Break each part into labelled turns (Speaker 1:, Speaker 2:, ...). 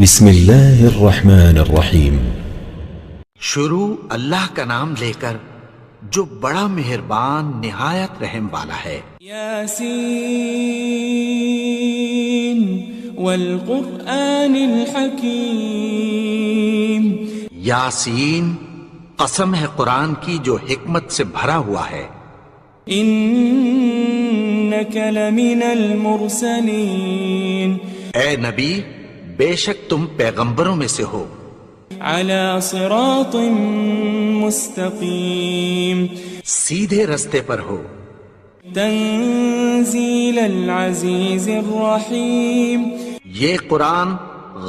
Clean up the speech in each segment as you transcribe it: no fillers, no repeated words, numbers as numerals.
Speaker 1: بسم اللہ الرحمن الرحیم۔
Speaker 2: شروع اللہ کا نام لے کر جو بڑا مہربان نہایت رحم والا ہے۔
Speaker 3: یاسین والقرآن الحکیم۔
Speaker 2: یاسین، قسم ہے قرآن کی جو حکمت سے بھرا ہوا ہے۔
Speaker 3: انک لمن المرسلین۔
Speaker 2: اے نبی، بے شک تم پیغمبروں میں سے ہو۔
Speaker 3: علی صراط مستقیم۔
Speaker 2: سیدھے رستے پر ہو۔
Speaker 3: تنزیل العزیز الرحیم۔
Speaker 2: یہ قرآن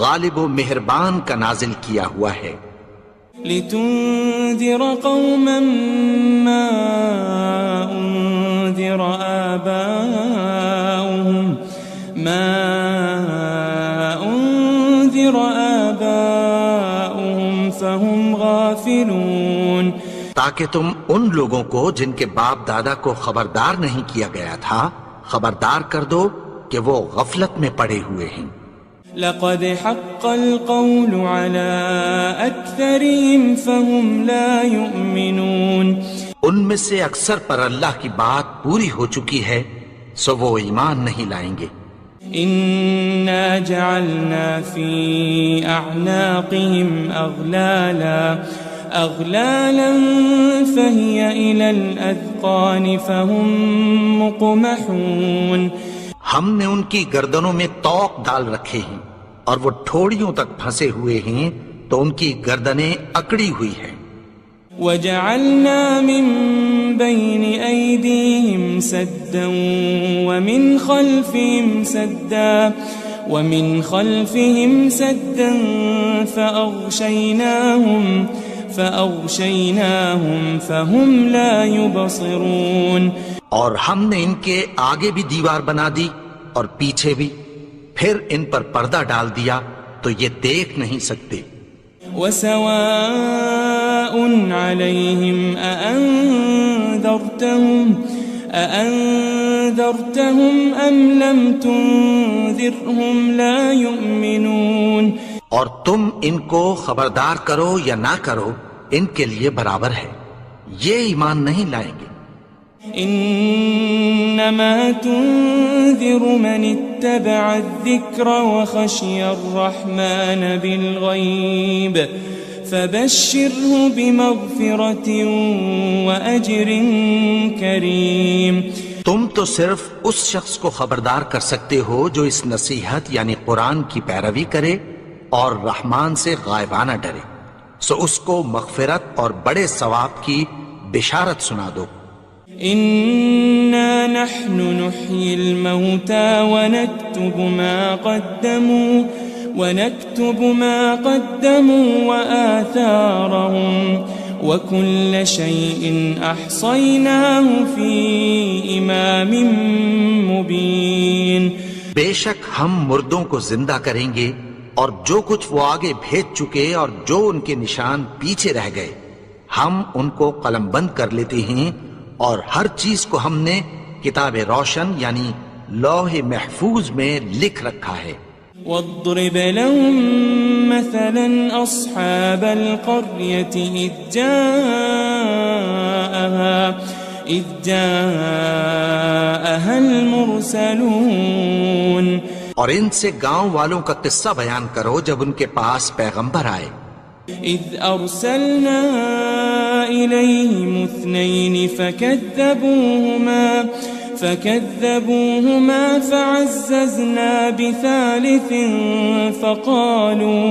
Speaker 2: غالب و مہربان کا نازل کیا ہوا ہے۔
Speaker 3: لتنذر قوما ما انذر آباؤهم فهم غافلون۔
Speaker 2: تاکہ تم ان لوگوں کو جن کے باپ دادا کو خبردار نہیں کیا گیا تھا خبردار کر دو کہ وہ غفلت میں پڑے ہوئے ہیں۔
Speaker 3: لقد حق القول على اکثرهم فهم لا يؤمنون۔
Speaker 2: ان میں سے اکثر پر اللہ کی بات پوری ہو چکی ہے سو وہ ایمان نہیں لائیں گے۔
Speaker 3: انا جعلنا في اعناقهم اغلالا فهي الى الاذقان فهم مقمحون۔
Speaker 2: ہم نے ان کی گردنوں میں طوق ڈال رکھے ہیں اور وہ ٹھوڑیوں تک پھنسے ہوئے ہیں تو ان کی گردنیں اکڑی ہوئی ہیں۔
Speaker 3: وجعلنا من بين أيديهم سدا ومن خلفهم سدا فأغشيناهم فهم لا يبصرون۔
Speaker 2: اور ہم نے ان کے آگے بھی دیوار بنا دی اور پیچھے بھی، پھر ان پر پردہ ڈال دیا تو یہ دیکھ نہیں سکتے۔
Speaker 3: وسواء عليهم أأنذرتهم أم لم تنذرهم لا يؤمنون۔
Speaker 2: اور تم ان کو خبردار کرو یا نہ کرو ان کے لیے برابر ہے، یہ ایمان نہیں لائیں گے۔
Speaker 3: انما تنذر من اتبع الذکر وخشی الرحمن بالغیب فبشره بمغفرة واجر کریم۔
Speaker 2: تم تو صرف اس شخص کو خبردار کر سکتے ہو جو اس نصیحت یعنی قرآن کی پیروی کرے اور رحمان سے غائبانہ ڈرے، سو اس کو مغفرت اور بڑے ثواب کی بشارت سنا دو۔
Speaker 3: إنا نحن نحيي الموتى ونكتب ما قدموا وآثارهم وكل شيء أحصيناه في إمام مبين۔
Speaker 2: بے شک ہم مردوں کو زندہ کریں گے اور جو کچھ وہ آگے بھیج چکے اور جو ان کے نشان پیچھے رہ گئے ہم ان کو قلم بند کر لیتے ہیں، اور ہر چیز کو ہم نے کتاب روشن یعنی لوح محفوظ میں لکھ رکھا ہے۔
Speaker 3: واضرب لهم مثلا أصحاب القرية إذ جاءها المرسلون۔
Speaker 2: اور ان سے گاؤں والوں کا قصہ بیان کرو جب ان کے پاس پیغمبر آئے۔
Speaker 3: إذ أرسلنا إليهم اثنين فكذبوهما فعززنا بثالث فقالوا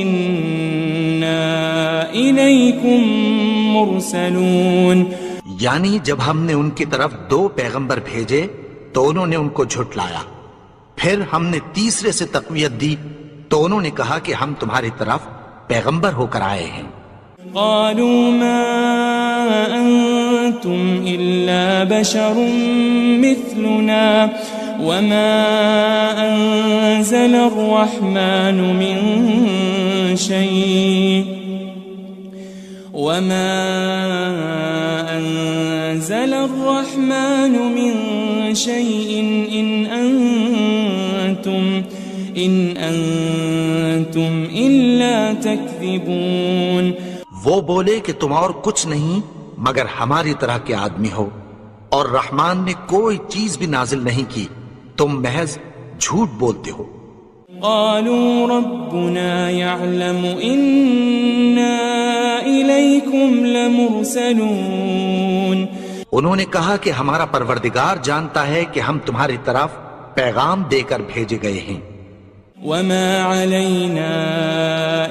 Speaker 3: إنا إليكم مرسلون۔
Speaker 2: یعنی جب ہم نے ان کی طرف 2 پیغمبر بھیجے تو انہوں نے ان کو جھٹلایا، پھر ہم نے تیسرے سے تقویت دی تو انہوں نے کہا کہ ہم تمہاری طرف پیغمبر ہو کر آئے ہیں۔
Speaker 3: قالوا ما أنتم إلا بشر مثلنا وما أنزل الرحمن من شيء إن أنتم أنتم إلا تكذبون.
Speaker 2: وہ بولے کہ تم اور کچھ نہیں مگر ہماری طرح کے آدمی ہو، اور رحمان نے کوئی چیز بھی نازل نہیں کی، تم محض جھوٹ بولتے ہو.
Speaker 3: قالوا ربنا يعلم إنا إليكم لمرسلون.
Speaker 2: انہوں نے کہا کہ ہمارا پروردگار جانتا ہے کہ ہم تمہاری طرف پیغام دے کر بھیجے گئے ہیں.
Speaker 3: وما علينا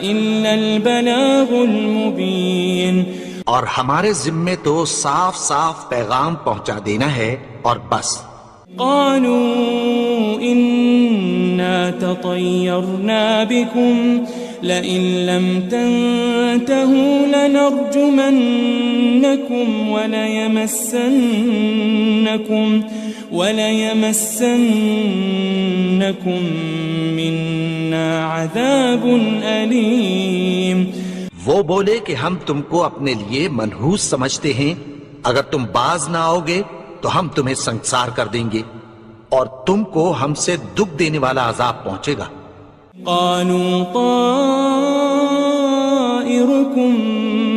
Speaker 3: إلا البلاغ المبين.
Speaker 2: اور ہمارے ذمے تو صاف صاف پیغام پہنچا دینا ہے اور بس.
Speaker 3: قالوا إنا تطيرنا بكم لئن لم تنتهوا لنرجمنكم وليمسنكم منا عذاب أليم.
Speaker 2: وہ بولے کہ ہم تم کو اپنے لیے منحوس سمجھتے ہیں، اگر تم باز نہ آؤ گے تو ہم تمہیں سنسار کر دیں گے اور تم کو ہم سے دکھ دینے والا عذاب پہنچے گا.
Speaker 3: قالوا طائركم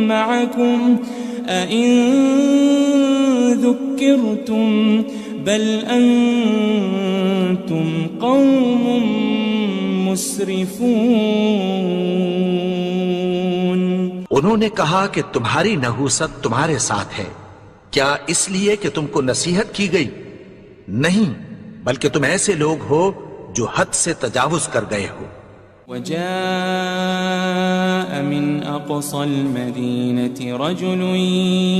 Speaker 3: معكم أئن ذكرتم بل أنتم قوم مسرفون.
Speaker 2: انہوں نے کہا کہ تمہاری نحوست تمہارے ساتھ ہے، کیا اس لیے کہ تم کو نصیحت کی گئی؟ نہیں، بلکہ تم ایسے لوگ ہو جو حد سے تجاوز کر گئے ہو.
Speaker 3: وجاء من أقصى المدينة رجل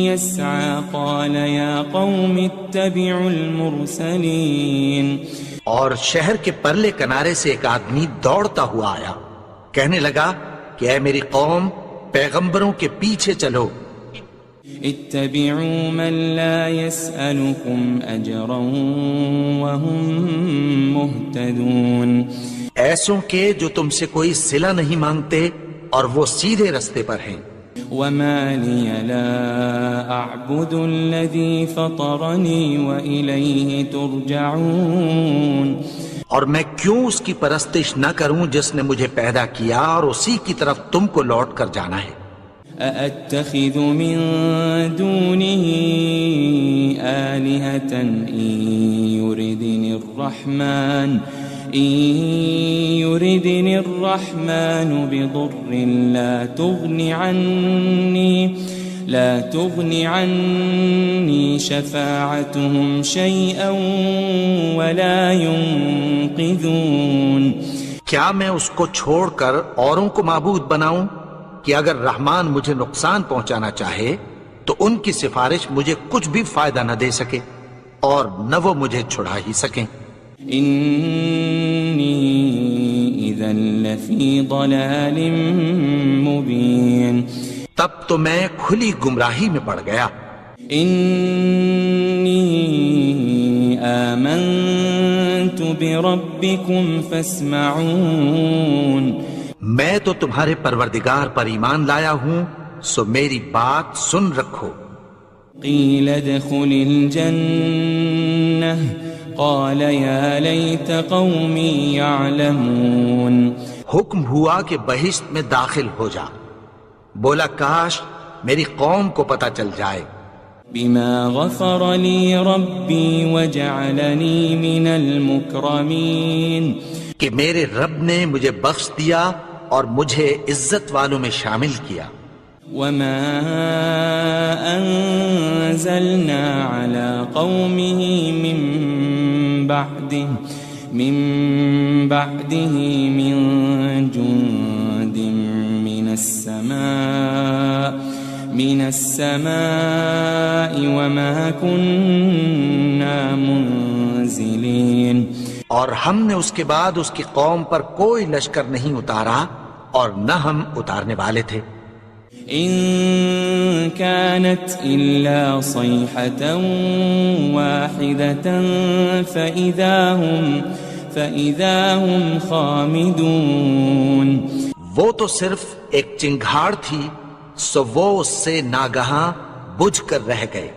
Speaker 3: يسعى قال يا قوم اتبعوا المرسلين.
Speaker 2: اور شہر کے پرلے کنارے سے ایک آدمی دوڑتا ہوا آیا، کہنے لگا کہ اے میری قوم، پیغمبروں کے پیچھے چلو.
Speaker 3: اتبعوا من لا يسألكم أجرا وهم مهتدون.
Speaker 2: ایسوں کے جو تم سے کوئی صلہ نہیں مانگتے اور وہ سیدھے رستے پر ہیں.
Speaker 3: وما لي لا أعبد الذي فطرني وإليه ترجعون.
Speaker 2: اور میں کیوں اس کی پرستش نہ کروں جس نے مجھے پیدا کیا اور اسی کی طرف تم کو لوٹ کر جانا ہے.
Speaker 3: أأتخذ من دونه آلهة إن يردني الرحمن بضر لا تغن عني شفاعتهم شيئا ولا ينقذون.
Speaker 2: کیا میں اس کو چھوڑ کر اوروں کو معبود بناؤں کہ اگر رحمان مجھے نقصان پہنچانا چاہے تو ان کی سفارش مجھے کچھ بھی فائدہ نہ دے سکے اور نہ وہ مجھے چھڑا ہی سکیں.
Speaker 3: إني إذا لفي ضلال مبين.
Speaker 2: تب تو میں کھلی گمراہی میں پڑ گیا.
Speaker 3: إني آمنت بربكم فاسمعون.
Speaker 2: میں تو تمہارے پروردگار پر ایمان لایا ہوں، سو میری بات سن رکھو.
Speaker 3: قيل ادخل الجنة قال يا ليت قومي يعلمون.
Speaker 2: حکم ہوا کہ بہشت میں داخل ہو جا. بولا کاش میری قوم کو پتہ چل جائے.
Speaker 3: بما غفر لي ربي وجعلني من المكرمين.
Speaker 2: کہ میرے رب نے مجھے بخش دیا اور مجھے عزت والوں میں شامل کیا.
Speaker 3: وما أنزلنا على قومه من بعده من جند من السماء وما كنا منزلين.
Speaker 2: اور ہم نے اس کے بعد اس کی قوم پر کوئی لشکر نہیں اتارا اور نہ ہم اتارنے والے تھے.
Speaker 3: إن كانت إلا صيحة واحدة فإذا هم خامدون.
Speaker 2: وہ تو صرف ایک چنگھاڑ تھی، سو وہ اس سے ناگہاں بجھ کر رہ گئے.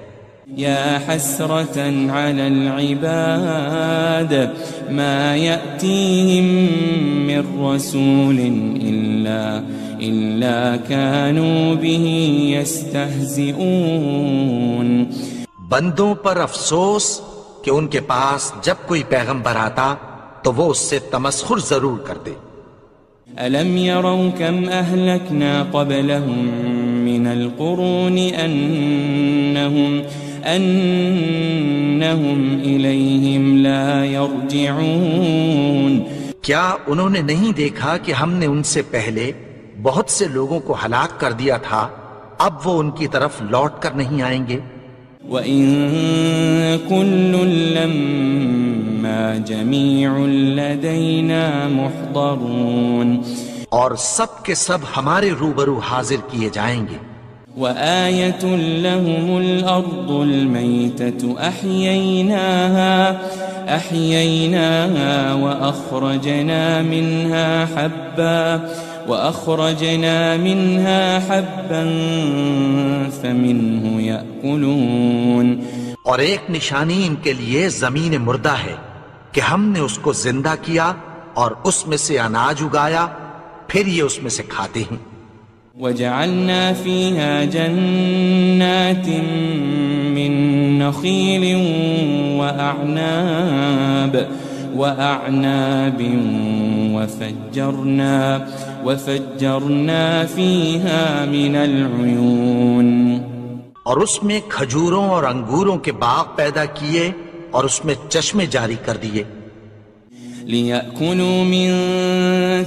Speaker 3: يا حسرة على العباد ما يأتيهم من رسول إلا كانوا به يستهزئون.
Speaker 2: بندوں پر افسوس کہ ان کے پاس جب کوئی پیغمبر آتا تو وہ اس سے تمسخر ضرور کرتے.
Speaker 3: ألم يروا كم أهلكنا قبلهم من القرون أنهم إليهم لا يرجعون.
Speaker 2: کیا انہوں نے نہیں دیکھا کہ ہم نے ان سے پہلے بہت سے لوگوں کو ہلاک کر دیا تھا، اب وہ ان کی طرف لوٹ کر نہیں آئیں گے.
Speaker 3: وَإِن كُلٌّ لَمَّا جَمِيعٌ لَدَيْنَا مُحْضَرُونَ.
Speaker 2: اور سب کے سب ہمارے روبرو حاضر کیے جائیں گے.
Speaker 3: وآية لهم الأرض الميتة أحييناها وأخرجنا منها حبا فمنه يأكلون.
Speaker 2: اور ایک نشانی ان کے لیے زمین مردہ ہے کہ ہم نے اس کو زندہ کیا اور اس میں سے اناج اگایا، پھر یہ اس میں سے کھاتے ہیں.
Speaker 3: وجعلنا فيها جنات من نخيل وأعناب وفجرنا فيها من العيون.
Speaker 2: اور اس میں کھجوروں اور انگوروں کے باغ پیدا کیے اور اس میں چشمے جاری کر دیے.
Speaker 3: لِيَأْكُلُوا مِن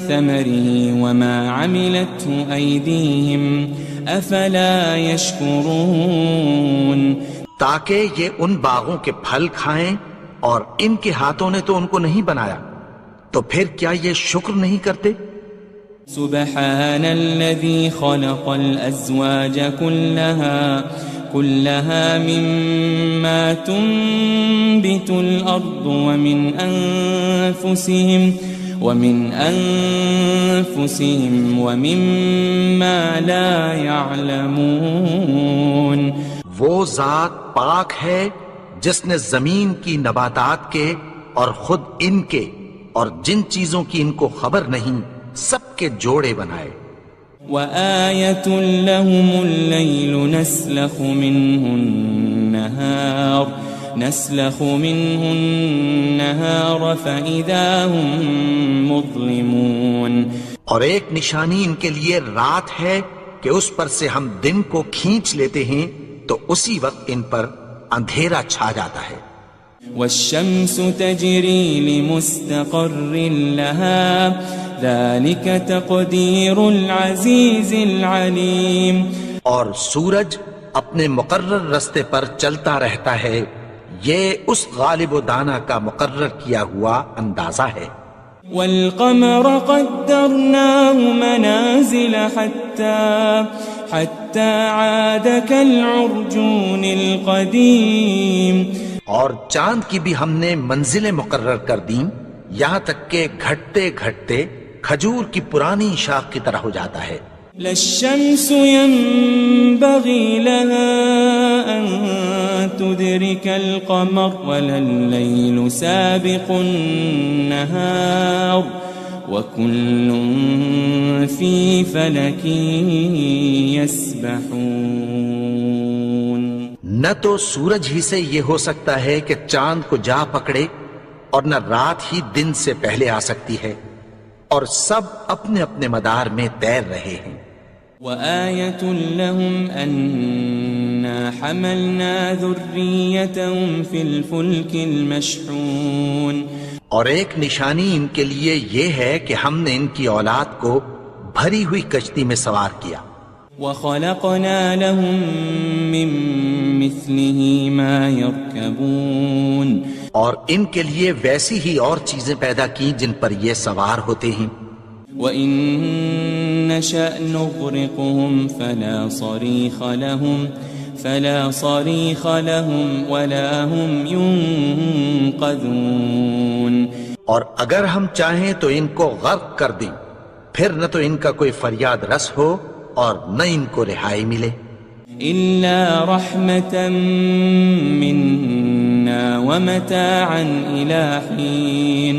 Speaker 3: ثَمَرِهِ وَمَا عَمِلَتْهُ أَيْدِيهِمْ أَفَلَا يَشْكُرُونَ.
Speaker 2: تاکہ یہ ان باغوں کے پھل کھائیں اور ان کے ہاتھوں نے تو ان کو نہیں بنایا، تو پھر کیا یہ شکر نہیں کرتے؟
Speaker 3: سبحان الذي خلق الأزواج كلها مما تنبت الأرض ومن أنفسهم ومما لا يعلمون.
Speaker 2: وہ ذات پاک ہے جس نے زمین کی نباتات کے اور خود ان کے اور جن چیزوں کی ان کو خبر نہیں سب کے جوڑے بنائے.
Speaker 3: وآية لهم الليل نسلخ منه النهار فإذا هم مظلمون.
Speaker 2: اور ایک نشانی ان کے لیے رات ہے کہ اس پر سے ہم دن کو کھینچ لیتے ہیں تو اسی وقت ان پر اندھیرا چھا جاتا ہے.
Speaker 3: والشمس تجري لمستقر لها ذلك تقدير العزيز العليم.
Speaker 2: اور سورج اپنے مقرر رستے پر چلتا رہتا ہے، یہ اس غالب و دانا کا مقرر کیا ہوا اندازہ ہے.
Speaker 3: والقمر قدرناه منازل حتى عاد كالعرجون القديم.
Speaker 2: اور چاند کی بھی ہم نے منزلیں مقرر کر دیں یہاں تک کہ گھٹتے گھٹتے کھجور کی پرانی شاخ کی طرح ہو جاتا ہے.
Speaker 3: للشمس ينبغي لها أن تدرك القمر ولا الليل سابق النهار وكل في فلك يسبحون.
Speaker 2: نہ تو سورج ہی سے یہ ہو سکتا ہے کہ چاند کو جا پکڑے اور نہ رات ہی دن سے پہلے آ سکتی ہے، اور سب اپنے اپنے مدار میں تیر رہے ہیں.
Speaker 3: وآية لهم أنا حملنا ذريتهم في الفلك المشحون.
Speaker 2: اور ایک نشانی ان کے لیے یہ ہے کہ ہم نے ان کی اولاد کو بھری ہوئی کشتی میں سوار کیا.
Speaker 3: وخلقنا لهم من مثله ما يركبون.
Speaker 2: اور ان کے لیے ویسی ہی اور چیزیں پیدا کی جن پر یہ سوار ہوتے ہیں.
Speaker 3: وَإِن نَّشَأْ نُغْرِقْهُمْ فَلَا صَرِيخَ لَهُمْ وَلَا هُمْ يُنقَذُونَ.
Speaker 2: اور اگر ہم چاہیں تو ان کو غرق کر دیں، پھر نہ تو ان کا کوئی فریاد رس ہو اور نہ ان کو رہائی ملے.
Speaker 3: إلا رحمة منا ومتاعا إلى حين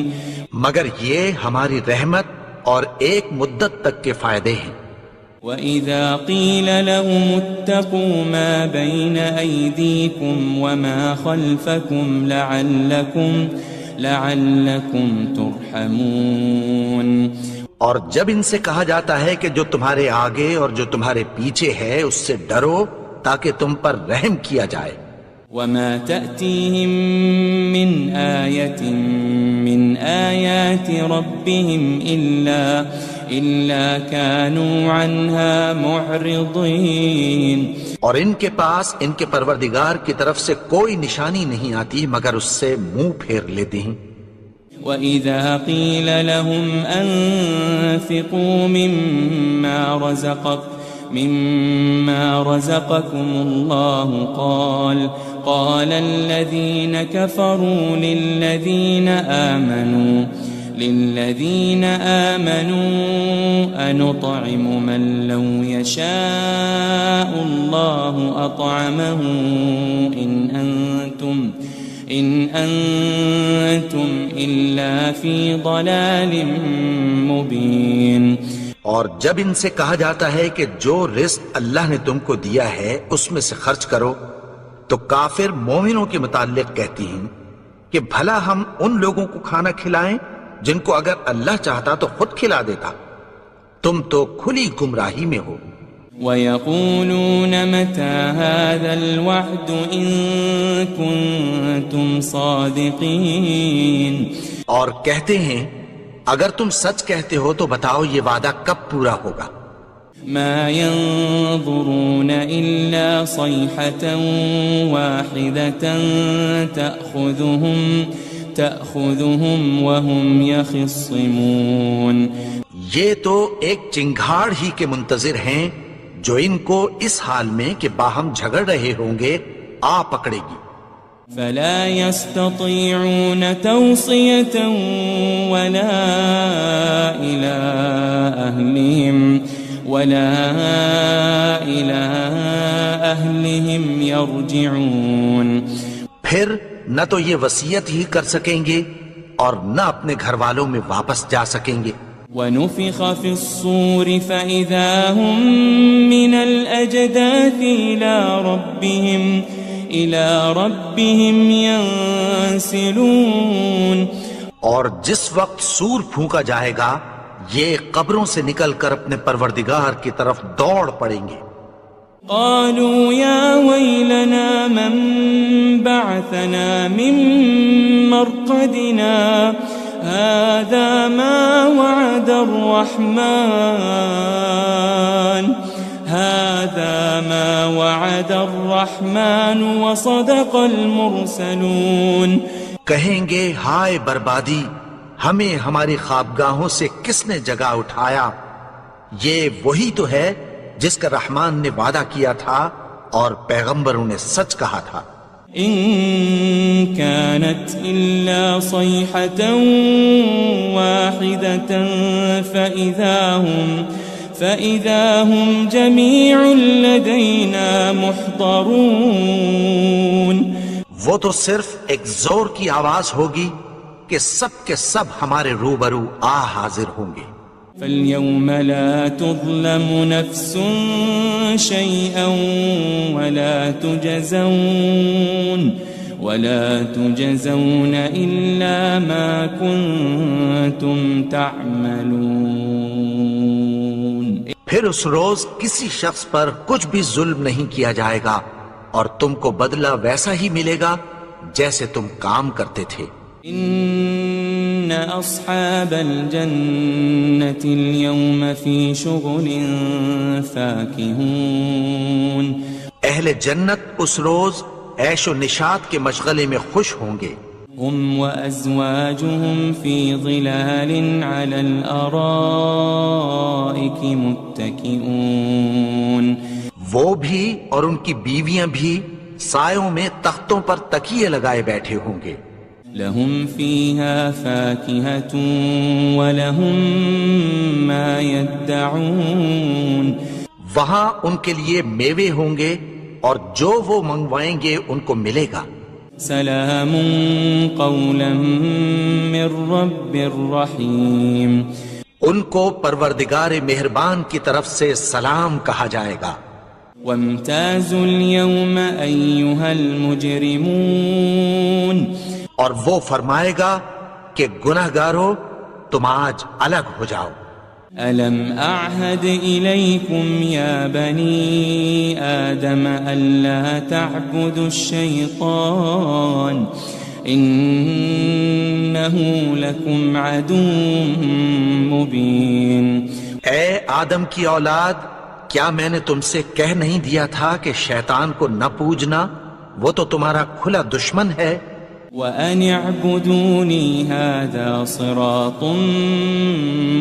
Speaker 2: مگر یہ ہماری رحمت اور ایک مدت تک کے فائدے ہیں۔
Speaker 3: وَإِذَا قِيلَ لَهُمُ اتَّقُوا مَا بَيْنَ أَيْدِيكُمْ وَمَا خَلْفَكُمْ لَعَلَّكُمْ تُرْحَمُونَ،
Speaker 2: اور جب ان سے کہا جاتا ہے کہ جو تمہارے آگے اور جو تمہارے پیچھے ہے اس سے ڈرو تاکہ تم پر رحم کیا جائے۔
Speaker 3: وَمَا تَأْتِيهِم مِّنْ آيَةٍ مِّنْ آيَاتِ رَبِّهِمْ إِلَّا كَانُوا عَنْهَا مُعْرِضِينَ،
Speaker 2: اور ان کے پاس ان کے پروردگار کی طرف سے کوئی نشانی نہیں آتی مگر اس سے منہ پھیر لیتے ہیں۔
Speaker 3: وَإِذَا قِيلَ لَهُمْ أَنفِقُوا مِمَّا رَزَقَكُمُ اللَّهُ قَالَ الَّذِينَ كَفَرُوا لِلَّذِينَ آمَنُوا أَنُطْعِمُ مَن لَّوْ يَشَاءُ اللَّهُ أَطْعَمَهُ إِنْ أَنْتُمْ إِلَّا فِي ضَلَالٍ مُبِينٍ۔
Speaker 2: اور جب ان سے کہا جاتا ہے کہ جو رزق اللہ نے تم کو دیا ہے اس میں سے خرچ کرو، تو کافر مومنوں کے متعلق کہتی ہیں کہ بھلا ہم ان لوگوں کو کھانا کھلائیں جن کو اگر اللہ چاہتا تو خود کھلا دیتا، تم تو کھلی گمراہی میں ہو۔
Speaker 3: وَيَقُولُونَ مَتَى هَذَا الْوَعْدُ إِن كُنتُمْ صَادِقِينَ،
Speaker 2: اور کہتے ہیں اگر تم سچ کہتے ہو تو بتاؤ یہ وعدہ کب پورا ہوگا۔
Speaker 3: مَا يَنظُرُونَ إِلَّا صَيْحَةً وَاحِدَةً تَأْخُذُهُمْ وَهُمْ يَخِصِّمُونَ،
Speaker 2: یہ تو ایک چنگھاڑ ہی کے منتظر ہیں جو ان کو اس حال میں کہ باہم جھگڑ رہے ہوں گے آ پکڑے گی۔
Speaker 3: فَلَا يَسْتَطِيعُونَ تَوْصِيَةً وَلَا إِلَىٰ أَهْلِهِمْ يَرْجِعُونَ،
Speaker 2: پھر نہ تو یہ وصیت ہی کر سکیں گے اور نہ اپنے گھر والوں میں واپس جا سکیں گے۔
Speaker 3: وَنُفِخَ فِي الصُّورِ فَإِذَا هُم مِّنَ الْأَجْدَاثِ إِلَىٰ رَبِّهِمْ يَنسِلُونَ،
Speaker 2: اور جس وقت سور پھونکا جائے گا یہ قبروں سے نکل کر اپنے پروردگار کی طرف دوڑ پڑیں گے۔
Speaker 3: قالوا يا ويلنا من بعثنا من مرقدنا هذا ما وعد الرحمن وصدق المرسلون،
Speaker 2: کہیں گے ہائے بربادی، ہمیں ہماری خوابگاہوں سے کس نے جگا اٹھایا، یہ وہی تو ہے جس کا رحمان نے وعدہ کیا تھا اور پیغمبروں نے سچ کہا تھا۔
Speaker 3: إن كانت إلا صيحة واحدة فإذا هم جميع لدينا محضرون،
Speaker 2: وہ تو صرف ایک زور کی آواز ہوگی کہ سب کے سب ہمارے روبرو آ حاضر ہوں گے۔
Speaker 3: فَالْيَوْمَ لَا تُظْلَمُ نَفْسٌ شَيْئًا وَلَا تُجْزَوْنَ إِلَّا مَا كُنتُمْ تَعْمَلُونَ،
Speaker 2: پھر اس روز کسی شخص پر کچھ بھی ظلم نہیں کیا جائے گا اور تم کو بدلہ ویسا ہی ملے گا جیسے تم کام کرتے تھے۔
Speaker 3: إن أصحاب الجنة اليوم في شغل فاكهون،
Speaker 2: اہل جنت اس روز عیش و نشاط کے مشغلے میں خوش ہوں گے۔
Speaker 3: هم وأزواجهم في ظلال على الأرائك متكئون،
Speaker 2: وہ بھی اور ان کی بیویاں بھی سایوں میں تختوں پر تکیے لگائے بیٹھے ہوں گے۔
Speaker 3: لهم فيها فاكهة ولهم ما يدعون،
Speaker 2: وہاں ان کے لیے میوے ہوں گے اور جو وہ منگوائیں گے ان کو ملے گا۔
Speaker 3: سلام قولا من رب الرحیم،
Speaker 2: ان کو پروردگار مہربان کی طرف سے سلام کہا جائے گا۔
Speaker 3: وامتازوا اليوم ایھا المجرمون،
Speaker 2: اور وہ فرمائے گا کہ گناہگارو تم آج الگ ہو جاؤ۔
Speaker 3: ألم أعهد إليكم يا بني آدم ألا تعبدوا الشيطان إنه لكم عدو مبين۔
Speaker 2: اے آدم کی اولاد، کیا میں نے تم سے کہہ نہیں دیا تھا کہ شیطان کو نہ پوجنا، وہ تو تمہارا کھلا دشمن ہے۔
Speaker 3: وَأَنِ اعْبُدُونِي هَذَا صِرَاطٌ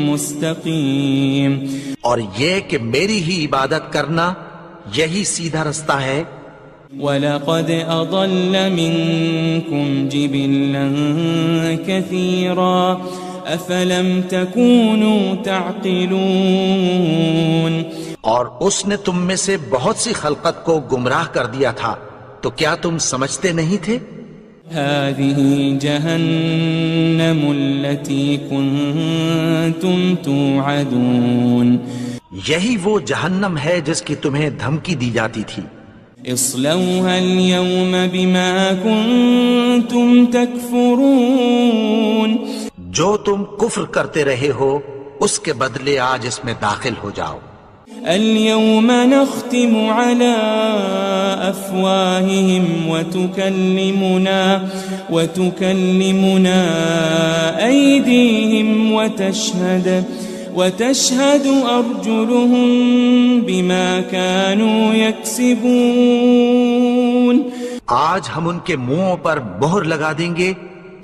Speaker 3: مُسْتَقِيمٌ،
Speaker 2: اور یہ کہ میری ہی عبادت کرنا یہی سیدھا رستہ ہے۔
Speaker 3: وَلَقَدْ أَضَلَّ مِنْكُمْ جِبِلًّا كَثِيرًا أَفَلَمْ تَكُونُوا تَعْقِلُونَ،
Speaker 2: اور اس نے تم میں سے بہت سی خلقت کو گمراہ کر دیا تھا، تو کیا تم سمجھتے نہیں تھے؟
Speaker 3: هذه جهنم التي كنتم توعدون،
Speaker 2: یہی وہ جہنم ہے جس کی تمہیں دھمکی دی جاتی تھی۔
Speaker 3: اصلوها اليوم بما كنتم تكفرون،
Speaker 2: جو تم کفر کرتے رہے ہو اس کے بدلے آج اس میں داخل ہو جاؤ۔
Speaker 3: اليوم نختم على أفواههم وتكلمنا أيديهم وتشهد أرجلهم بما كانوا يكسبون،
Speaker 2: آج ہم ان کے منہوں پر مہر لگا دیں گے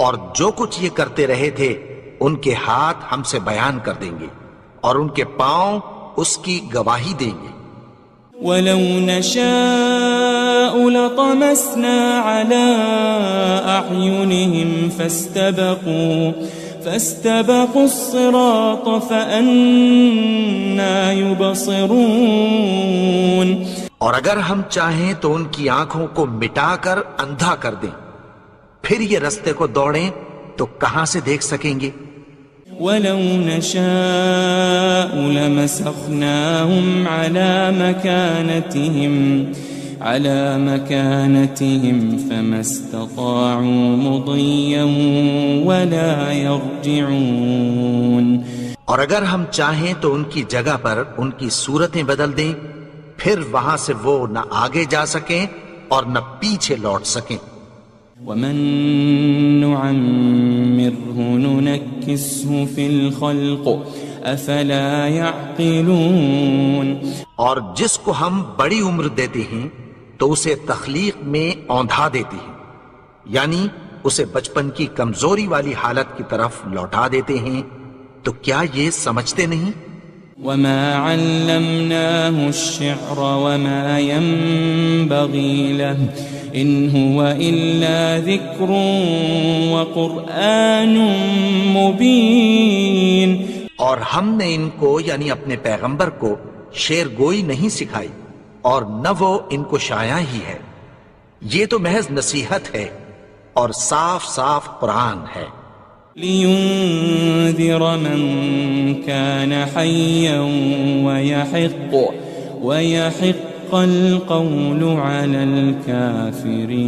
Speaker 2: اور جو کچھ یہ کرتے رہے تھے ان کے ہاتھ ہم سے بیان کر دیں گے اور ان کے پاؤں اس کی گواہی دیں گے۔
Speaker 3: وَلَوْ نَشَاءُ لَطَمَسْنَا عَلَىٰ أَعْيُنِهِمْ فَاسْتَبَقُوا الصِّرَاطَ فَأَنَّىٰ يُبْصِرُونَ،
Speaker 2: اور اگر ہم چاہیں تو ان کی آنکھوں کو مٹا کر اندھا کر دیں، پھر یہ رستے کو دوڑیں تو کہاں سے دیکھ سکیں گے؟
Speaker 3: وَلَوْ نَشَاءُ لَمَسَخْنَاهُمْ عَلَى مَكَانَتِهِمْ فَمَا اسْتَطَاعُوا مُضِيًّا وَلَا يَرْجِعُونَ،
Speaker 2: اور اگر ہم چاہیں تو ان کی جگہ پر ان کی صورتیں بدل دیں، پھر وہاں سے وہ نہ آگے جا سکیں اور نہ پیچھے لوٹ سکیں۔
Speaker 3: وَمَن نُعَمِّرْهُ نُنَكِّسْهُ فِي الْخَلْقِ أَفَلَا يَعْقِلُونَ،
Speaker 2: اور جس کو ہم بڑی عمر دیتے ہیں تو اسے تخلیق میں اوندھا دیتے ہیں، یعنی اسے بچپن کی کمزوری والی حالت کی طرف لوٹا دیتے ہیں، تو کیا یہ سمجھتے نہیں؟
Speaker 3: وَمَا عَلَّمْنَاهُ الشِّعْرَ وَمَا يَنبَغِي لَهُ إِنْ هُوَ إِلَّا ذِكْرٌ وَقُرْآنٌ مُبِينٌ،
Speaker 2: اور ہم نے ان کو یعنی اپنے پیغمبر کو شعر گوئی نہیں سکھائی اور نہ وہ ان کو شایع ہی ہے، یہ تو محض نصیحت ہے اور صاف صاف قرآن ہے۔
Speaker 3: لِيُنذِرَ مَن كَانَ حَيًّا وَيَحِقَّ الْقَوْلُ عَلَى الْكَافِرِينَ،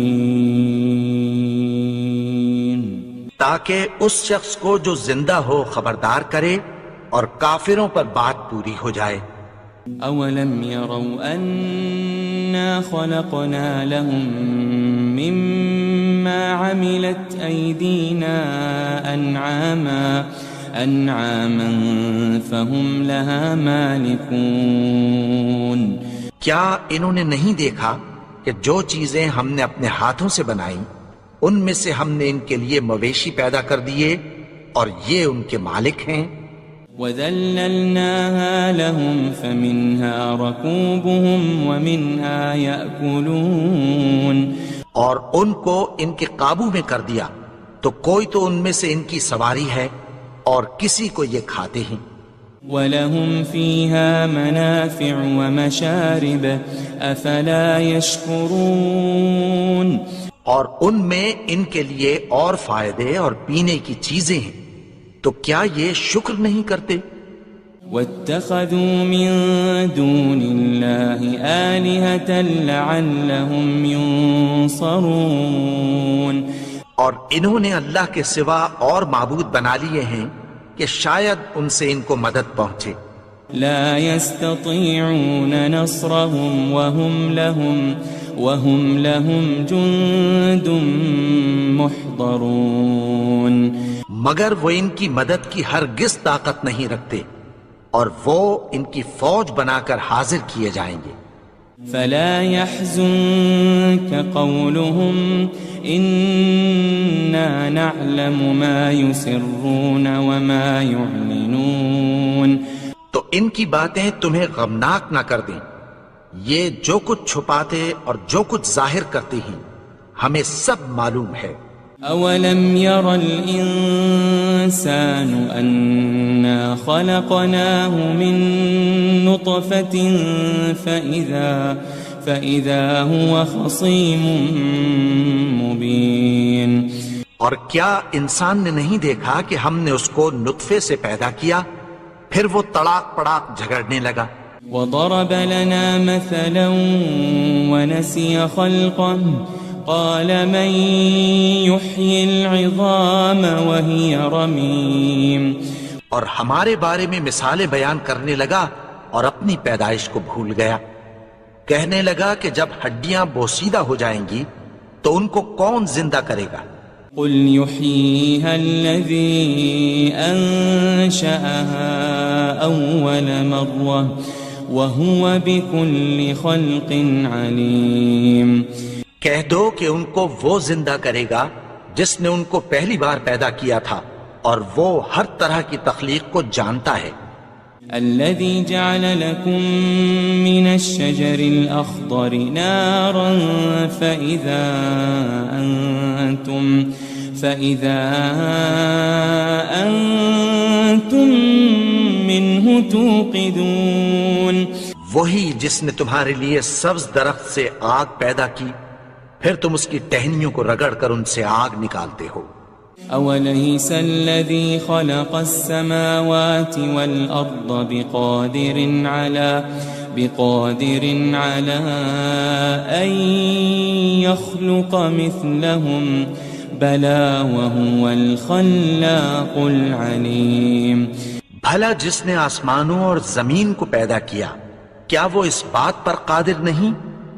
Speaker 2: تاکہ اس شخص کو جو زندہ ہو خبردار کرے اور کافروں پر بات پوری ہو جائے۔
Speaker 3: أَوَلَمْ يَرَوْا أَنَّا خَلَقْنَا لَهُم مِّمَّا عَمِلَتْ أَيْدِينَا أَنْعَامًا فَهُمْ لَهَا مَالِكُونَ،
Speaker 2: کیا انہوں نے نہیں دیکھا کہ جو چیزیں ہم نے اپنے ہاتھوں سے بنائیں ان میں سے ہم نے ان کے لیے مویشی پیدا کر دیے اور یہ ان کے مالک ہیں۔
Speaker 3: وَذَلَّلْنَاهَا لَهُمْ فَمِنْهَا رَكُوبُهُمْ وَمِنْهَا يَأْكُلُونَ،
Speaker 2: اور ان کو ان کے قابو میں کر دیا تو کوئی تو ان میں سے ان کی سواری ہے اور کسی کو یہ کھاتے ہیں۔
Speaker 3: وَلَهُمْ فِيهَا مَنَافِعُ وَمَشَارِبُ أَفَلَا يَشْكُرُونَ
Speaker 2: اور ان میں ان کے لیے اور فائدے اور پینے کی چیزیں ہیں، تو کیا یہ شکر نہیں کرتے؟
Speaker 3: وَاتَّخَذُوا مِن دُونِ اللَّهِ آلِهَةً لَعَلَّهُمْ يُنصَرُونَ
Speaker 2: اور انہوں نے اللہ کے سوا اور معبود بنا لیے ہیں کہ شاید ان سے ان کو مدد پہنچے۔
Speaker 3: لا يستطيعون نصرهم وهم لهم جند محضرون
Speaker 2: مگر وہ ان کی مدد کی ہرگز طاقت نہیں رکھتے، اور وہ ان کی فوج بنا کر حاضر کیے جائیں گے۔
Speaker 3: فلا يحزنك قولهم إنا نعلم ما يسرون وما يعلنون
Speaker 2: تو ان کی باتیں تمہیں غمناک نہ کر دیں، یہ جو کچھ چھپاتے اور جو کچھ ظاہر کرتے ہیں ہمیں سب معلوم ہے۔
Speaker 3: أولم ير الإنسان أنا خلقناه من نطفة فإذا هو خصيم مبين
Speaker 2: اور کیا انسان نے نہیں دیکھا کہ ہم نے اس کو نطفے سے پیدا کیا، پھر وہ تڑاک پڑاک جھگڑنے لگا۔
Speaker 3: وضرب لنا مثلا ونسي خلقه قال من يحيي العظام وهي رميم
Speaker 2: اور ہمارے بارے میں مثالیں بیان کرنے لگا اور اپنی پیدائش کو بھول گیا، کہنے لگا کہ جب ہڈیاں بوسیدہ ہو جائیں گی تو ان کو کون زندہ کرے گا؟
Speaker 3: قل يحييها الذي أنشأها أول مرة وهو بكل خلق عليم
Speaker 2: کہہ دو کہ ان کو وہ زندہ کرے گا جس نے ان کو پہلی بار پیدا کیا تھا، اور وہ ہر طرح کی تخلیق کو جانتا ہے۔
Speaker 3: الذي جعل لكم من الشجر الأخضر نارا فإذا أنتم منه توقدون
Speaker 2: وہی جس نے تمہارے لیے سبز درخت سے آگ پیدا کی، پھر تم اس کی ٹہنیوں کو رگڑ کر ان سے آگ نکالتے ہو۔
Speaker 3: أوليس الذي خلق السماوات والأرض بقادر على أن يخلق مثلهم بلى وهو الخلاق العليم
Speaker 2: بھلا جس نے آسمانوں اور زمین کو پیدا کیا، کیا وہ اس بات پر قادر نہیں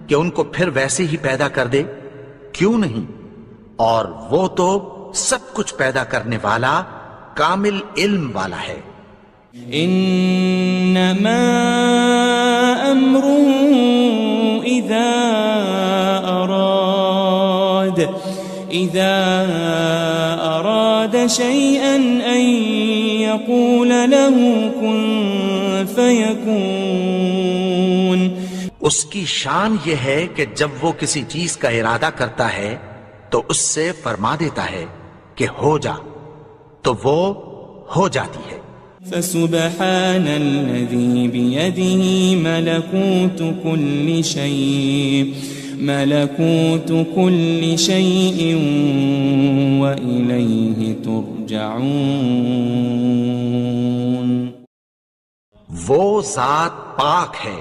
Speaker 2: کہ ان کو پھر ویسے ہی پیدا کر دے؟ کیوں نہیں؟ اور وہ تو سب کچھ پیدا کرنے والا، کامل علم والا ہے۔
Speaker 3: انما امره اذا اراد شيئا ان يقول له كن فيكون
Speaker 2: اس کی شان یہ ہے کہ جب وہ کسی چیز کا ارادہ کرتا ہے تو اس سے فرما دیتا ہے کہ ہو جا، تو وہ ہو جاتی ہے۔
Speaker 3: فسبحان الذي بيده ملكوت كل شيء وإليه ترجعون
Speaker 2: وہ ذات پاک ہے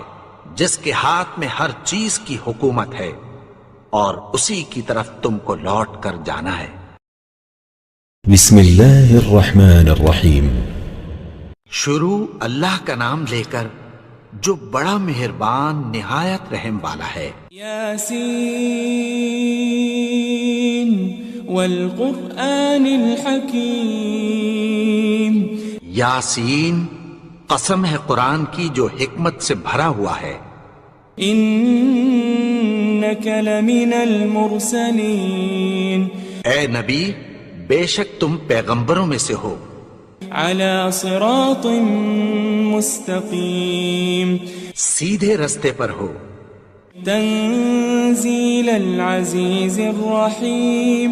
Speaker 2: جس کے ہاتھ میں ہر چیز کی حکومت ہے، اور اسی کی طرف تم کو لوٹ کر جانا ہے۔
Speaker 1: بسم اللہ الرحمن الرحیم۔
Speaker 2: شروع اللہ کا نام لے کر جو بڑا مہربان نہایت رحم والا ہے۔
Speaker 3: یاسین والقرآن الحکیم،
Speaker 2: یاسین، قسم ہے قرآن کی جو حکمت سے بھرا ہوا ہے۔
Speaker 3: انک لمن المرسلین،
Speaker 2: اے نبی بے شک تم پیغمبروں میں سے ہو۔
Speaker 3: علی صراط مستقیم،
Speaker 2: سیدھے رستے پر ہو۔
Speaker 3: تنزیل العزیز الرحیم،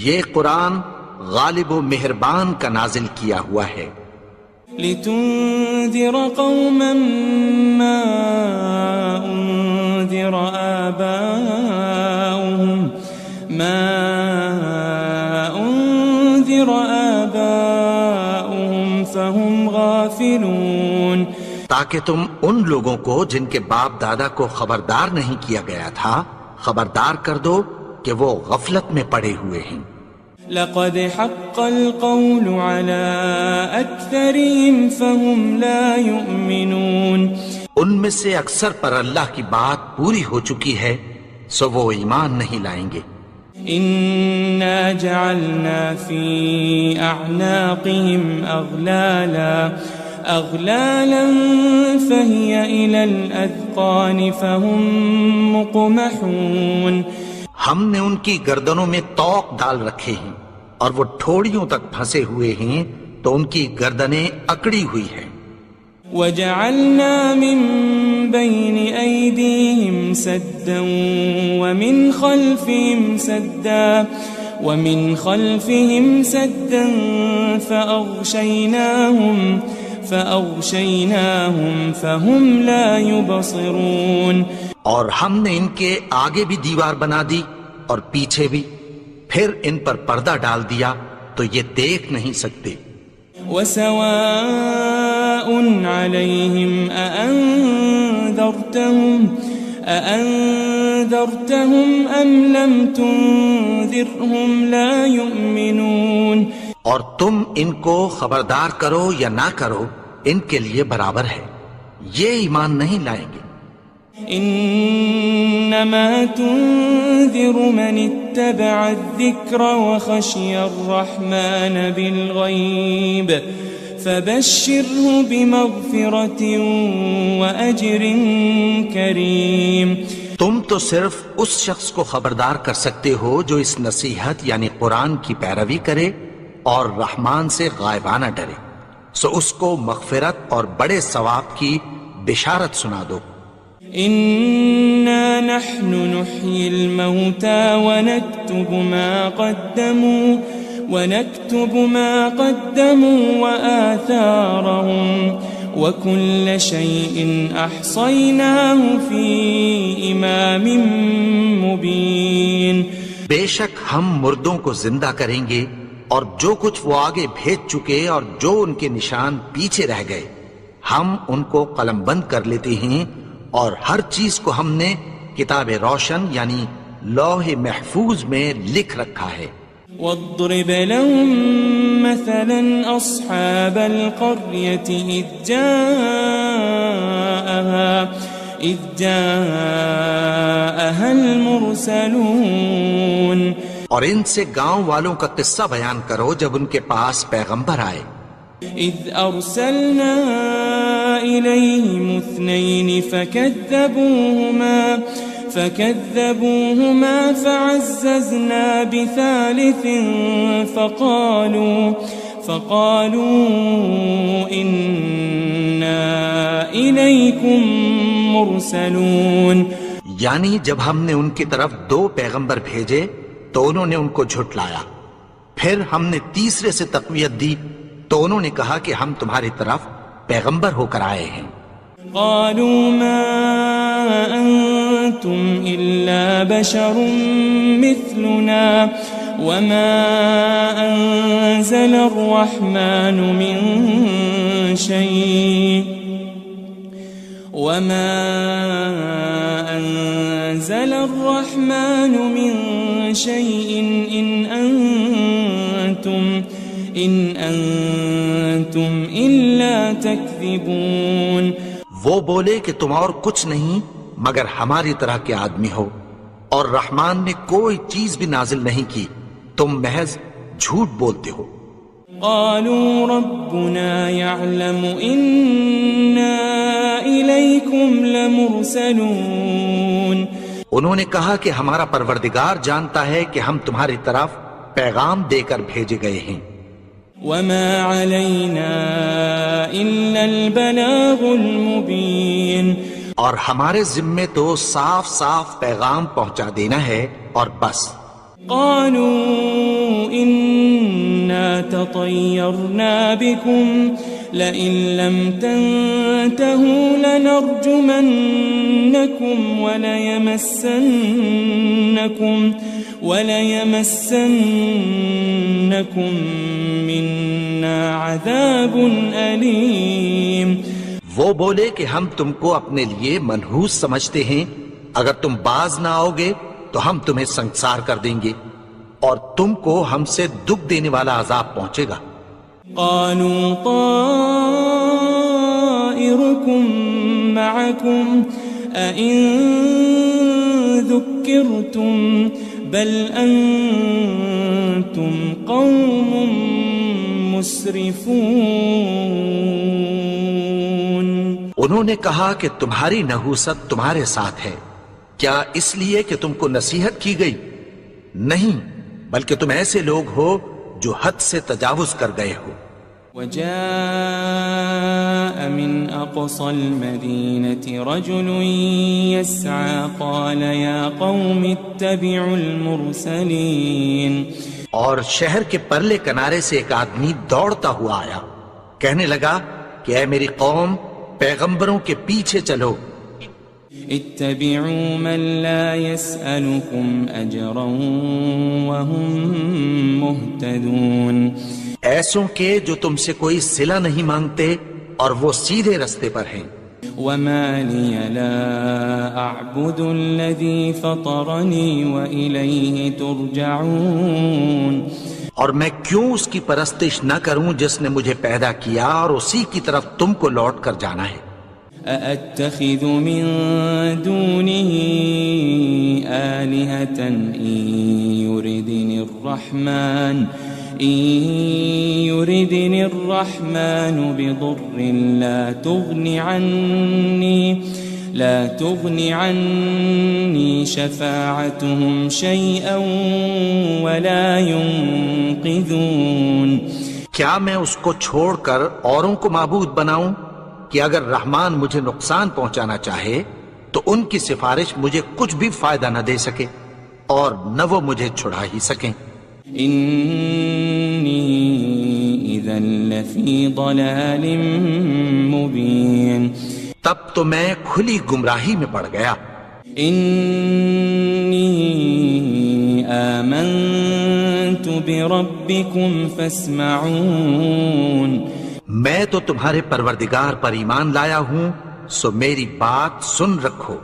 Speaker 2: یہ قرآن غالب و مہربان کا نازل کیا ہوا ہے۔
Speaker 3: لتنذر قوما ما أنذر آباؤهم فهم غافلون،
Speaker 2: تاکہ تم ان لوگوں کو جن کے باپ دادا کو خبردار نہیں کیا گیا تھا خبردار کر دو کہ وہ غفلت میں پڑے ہوئے ہیں۔
Speaker 3: لقد حق القول على أكثرهم فهم لا يؤمنون،
Speaker 2: ان میں سے اکثر پر اللہ کی بات پوری ہو چکی ہے سو وہ ایمان نہیں لائیں گے۔
Speaker 3: إنا جعلنا في أعناقهم أغلالا فهي إلى الأذقان فهم مقمحون،
Speaker 2: ہم نے ان کی گردنوں میں طوق ڈال رکھے ہیں اور وہ ٹھوڑیوں تک پھنسے ہوئے ہیں تو ان کی گردنیں اکڑی ہوئی ہیں۔
Speaker 3: وجعلنا من بين أيديهم سدا ومن خلفهم سدا فأغشيناهم فهم لا يبصرون،
Speaker 2: اور ہم نے ان کے آگے بھی دیوار بنا دی اور پیچھے بھی، پھر ان پر پردہ ڈال دیا تو یہ دیکھ نہیں سکتے۔
Speaker 3: وسواء عليهم أأنذرتهم أم لم تنذرهم لا يؤمنون،
Speaker 2: اور تم ان کو خبردار کرو یا نہ کرو ان کے لیے برابر ہے، یہ ایمان نہیں لائیں گے۔
Speaker 3: انما تنذر من اتبع الذکر وخشی الرحمن بالغیب فبشره بمغفرة وأجر کریم،
Speaker 2: تم تو صرف اس شخص کو خبردار کر سکتے ہو جو اس نصیحت یعنی قرآن کی پیروی کرے اور رحمان سے غائبانہ ڈرے، سو اس کو مغفرت اور بڑے ثواب کی بشارت سنا دو۔
Speaker 3: إنا نحن نحيي الموتى ونكتب ما قدموا وآثارهم وكل شيء أحصيناه في إمام مبين،
Speaker 2: بے شک ہم مردوں کو زندہ کریں گے اور جو کچھ وہ آگے بھیج چکے اور جو ان کے نشان پیچھے رہ گئے ہم ان کو قلم بند کر لیتے ہیں، اور ہر چیز کو ہم نے کتاب روشن یعنی لوح محفوظ میں لکھ رکھا ہے۔
Speaker 3: واضرب لهم مثلا أصحاب القرية إذ جاءها المرسلون،
Speaker 2: اور ان سے گاؤں والوں کا قصہ بیان کرو جب ان کے پاس پیغمبر آئے۔
Speaker 3: إذ أرسلنا إليهم 2 فكذبوهما فعززنا بثالث فقالوا إنا إليكم مرسلون،
Speaker 2: یعنی جب ہم نے ان کی طرف 2 پیغمبر بھیجے تو انہوں نے ان کو جھٹلایا، پھر ہم نے تیسرے سے تقویت دی تو انہوں نے کہا کہ ہم تمہاری طرف پیغمبر ہو کر آئے ہیں۔
Speaker 3: قالوا ما أنتم إلا بشر مثلنا وما أنزل الرحمن من شيء إن أنتم إلا تكذبون،
Speaker 2: وہ بولے کہ تم اور کچھ نہیں مگر ہماری طرح کے آدمی ہو، اور رحمان نے کوئی چیز بھی نازل نہیں کی، تم محض جھوٹ بولتے ہو۔
Speaker 3: قالوا ربنا يعلم إنا إليكم لمرسلون،
Speaker 2: انہوں نے کہا کہ ہمارا پروردگار جانتا ہے کہ ہم تمہاری طرف پیغام دے کر بھیجے گئے ہیں۔
Speaker 3: وما علينا إلا البلاغ المبين،
Speaker 2: اور ہمارے ذمے تو صاف صاف پیغام پہنچا دینا ہے اور بس۔
Speaker 3: قالوا إنا تطيرنا بكم لئن لم تنتهوا لنرجمنكم وليمسنكم منا عذاب أليم.
Speaker 2: وہ بولے کہ ہم تم کو اپنے لیے منحوس سمجھتے ہیں، اگر تم باز نہ آؤ گے تو ہم تمہیں سنگسار کر دیں گے اور تم کو ہم سے دکھ دینے والا عذاب پہنچے گا.
Speaker 3: قالوا طائركم معكم أئن ذكرتم بل أنتم قوم مسرفون.
Speaker 2: انہوں نے کہا کہ تمہاری نحوست تمہارے ساتھ ہے، کیا اس لیے کہ تم کو نصیحت کی گئی؟ نہیں، بلکہ تم ایسے لوگ ہو جو حد سے تجاوز کر گئے ہو.
Speaker 3: وجاء من أقصى المدينة رجل يسعى قال يا قوم اتبعوا المرسلين.
Speaker 2: اور شہر کے پرلے کنارے سے ایک آدمی دوڑتا ہوا آیا، کہنے لگا کہ اے میری قوم، پیغمبروں کے پیچھے چلو.
Speaker 3: اتبعوا من لا يسألكم أجرا وهم مهتدون.
Speaker 2: ایسوں کے جو تم سے کوئی صلہ نہیں مانگتے اور وہ سیدھے رستے پر ہیں.
Speaker 3: وما لي لا أعبد الذي فطرني وإليه ترجعون.
Speaker 2: اور میں کیوں اس کی پرستش نہ کروں جس نے مجھے پیدا کیا اور اسی کی طرف تم کو لوٹ کر جانا ہے.
Speaker 3: أأتخذ من دونه آلهة إن يردني الرحمن بضر لا تغني عني شفاعتهم شيئا ولا ينقذون.
Speaker 2: کیا میں اس کو چھوڑ کر اوروں کو معبود بناؤں کہ اگر رحمان مجھے نقصان پہنچانا چاہے تو ان کی سفارش مجھے کچھ بھی فائدہ نہ دے سکے اور نہ وہ مجھے چھڑا ہی سکیں.
Speaker 3: إني إذا لفي ضلال مبين.
Speaker 2: تب تو میں کھلی گمراہی میں پڑ گیا.
Speaker 3: إني آمنت بربكم فاسمعون.
Speaker 2: میں تو تمہارے پروردگار پر ایمان لایا ہوں، سو میری بات سن رکھو.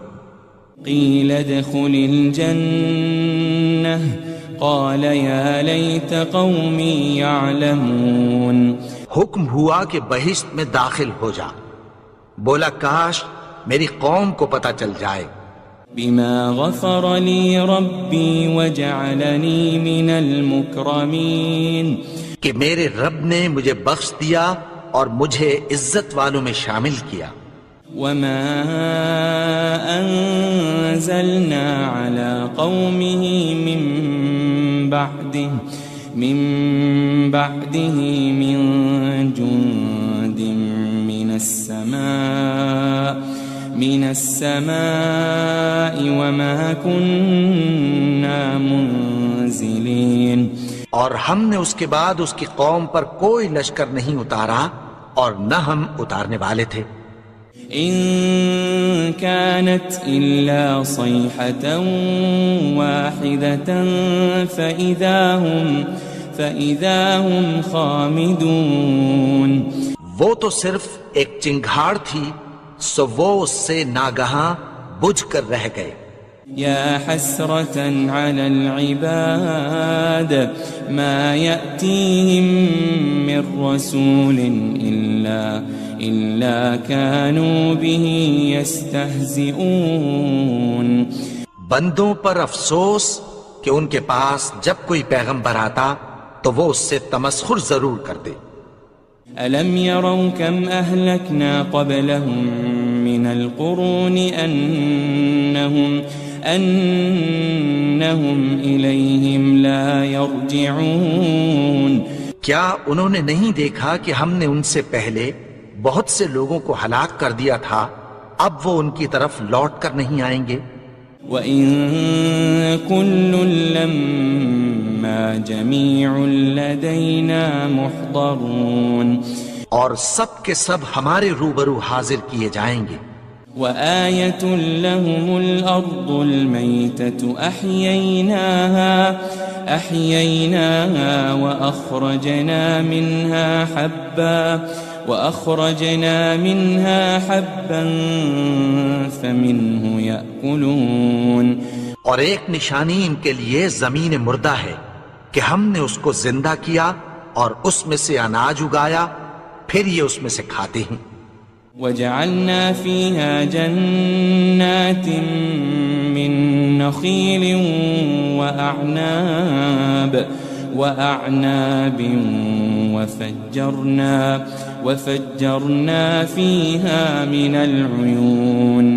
Speaker 3: قيل ادخل الجنة قال يا ليت قومي يعلمون.
Speaker 2: حکم ہوا کہ بہشت میں داخل ہو جا. بولا کاش میری قوم کو پتہ چل جائے.
Speaker 3: بما غفر لي ربي وجعلني من المكرمين.
Speaker 2: کہ میرے رب نے مجھے بخش دیا اور مجھے عزت والوں میں شامل کیا.
Speaker 3: وما أنزلنا على قومه من بعده من جند من السماء وما كنا منزلين.
Speaker 2: اور ہم نے اس کے بعد اس کی قوم پر کوئی لشکر نہیں اتارا اور نہ ہم اتارنے والے تھے.
Speaker 3: إن كانت إلا صيحة واحدة فإذا هم خامدون.
Speaker 2: وہ تو صرف ایک چنگھاڑ تھی، سو وہ اس سے ناگہاں بجھ کر رہ گئے.
Speaker 3: يا حسرة على العباد ما يأتيهم من رسول إلا كانوا به يستهزئون.
Speaker 2: بندوں پر افسوس کہ ان کے پاس جب کوئی پیغمبر آتا تو وہ اس سے تمسخر ضرور کرتے.
Speaker 3: ألم يروا كم أهلكنا قبلهم من القرون أنهم إليهم لا يرجعون.
Speaker 2: کیا انہوں نے نہیں دیکھا کہ ہم نے ان سے پہلے بہت سے لوگوں کو ہلاک کر دیا تھا، اب وہ ان کی طرف لوٹ کر نہیں آئیں گے.
Speaker 3: وَإِن كُلٌّ لَمَّا جَمِيعٌ لَدَيْنَا مُحْضَرُونَ.
Speaker 2: اور سب کے سب ہمارے روبرو حاضر کیے جائیں گے.
Speaker 3: وآية لهم الأرض الميتة أحييناها وأخرجنا منها حبا فمنه يأكلون.
Speaker 2: اور ایک نشانی ان کے لیے زمین مردہ ہے کہ ہم نے اس کو زندہ کیا اور اس میں سے اناج اگایا، پھر یہ اس میں سے کھاتے ہیں.
Speaker 3: وجعلنا فيها جنات من نخيل وأعناب وفجرنا فيها من العيون.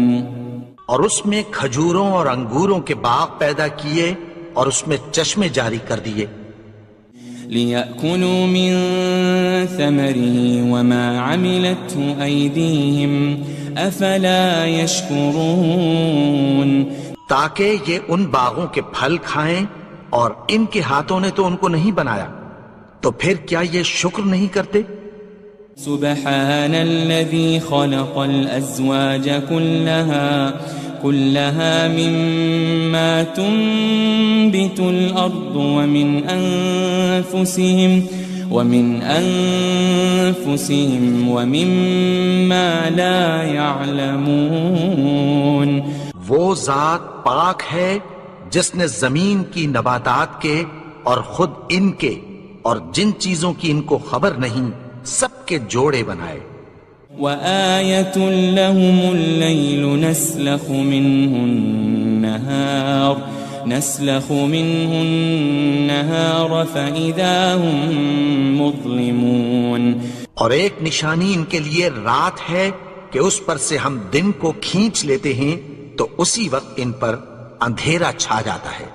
Speaker 2: اور اس میں کھجوروں اور انگوروں کے باغ پیدا کیے اور اس میں چشمے جاری کر دیے.
Speaker 3: لِيَأْكُلُوا مِن ثَمَرِهِ وَمَا عَمِلَتْهُ أَيْدِيهِمْ أَفَلَا يَشْكُرُونَ.
Speaker 2: تاکہ یہ ان باغوں کے پھل کھائیں اور ان کے ہاتھوں نے تو ان کو نہیں بنایا، تو پھر کیا یہ شکر نہیں کرتے؟
Speaker 3: سبحان الذي خلق الأزواج كلها مما تنبت الأرض ومن أنفسهم ومما لا يعلمون.
Speaker 2: وہ ذات پاک ہے جس نے زمین کی نباتات کے اور خود ان کے اور جن چیزوں کی ان کو خبر نہیں سب کے جوڑے بنائے.
Speaker 3: وآية لهم الليل نسلخ منه النهار فإذا هم مظلمون.
Speaker 2: اور ایک نشانی ان کے لیے رات ہے کہ اس پر سے ہم دن کو کھینچ لیتے ہیں تو اسی وقت ان پر اندھیرا چھا جاتا ہے.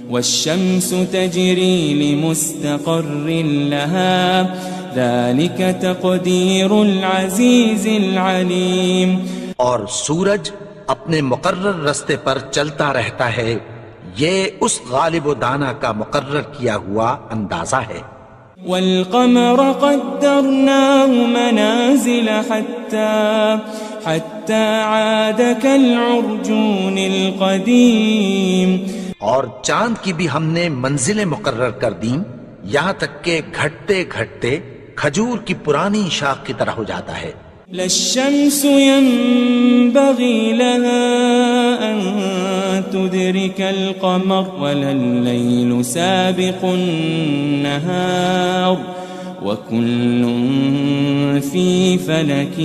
Speaker 3: والشمس تجري لمستقر لها ذلك تقدير العزيز العليم.
Speaker 2: اور سورج اپنے مقرر رستے پر چلتا رہتا ہے، یہ اس غالب و دانا کا مقرر کیا ہوا اندازہ ہے.
Speaker 3: والقمر قدرناه منازل حتى عاد كالعرجون القديم.
Speaker 2: اور چاند کی بھی ہم نے منزلیں مقرر کر دیں یہاں تک کہ گھٹتے گھٹتے کھجور کی پرانی شاخ کی طرح ہو جاتا ہے.
Speaker 3: للشمس ينبغي لها أن تدرك القمر ولا الليل سابق النهار وكل في فلك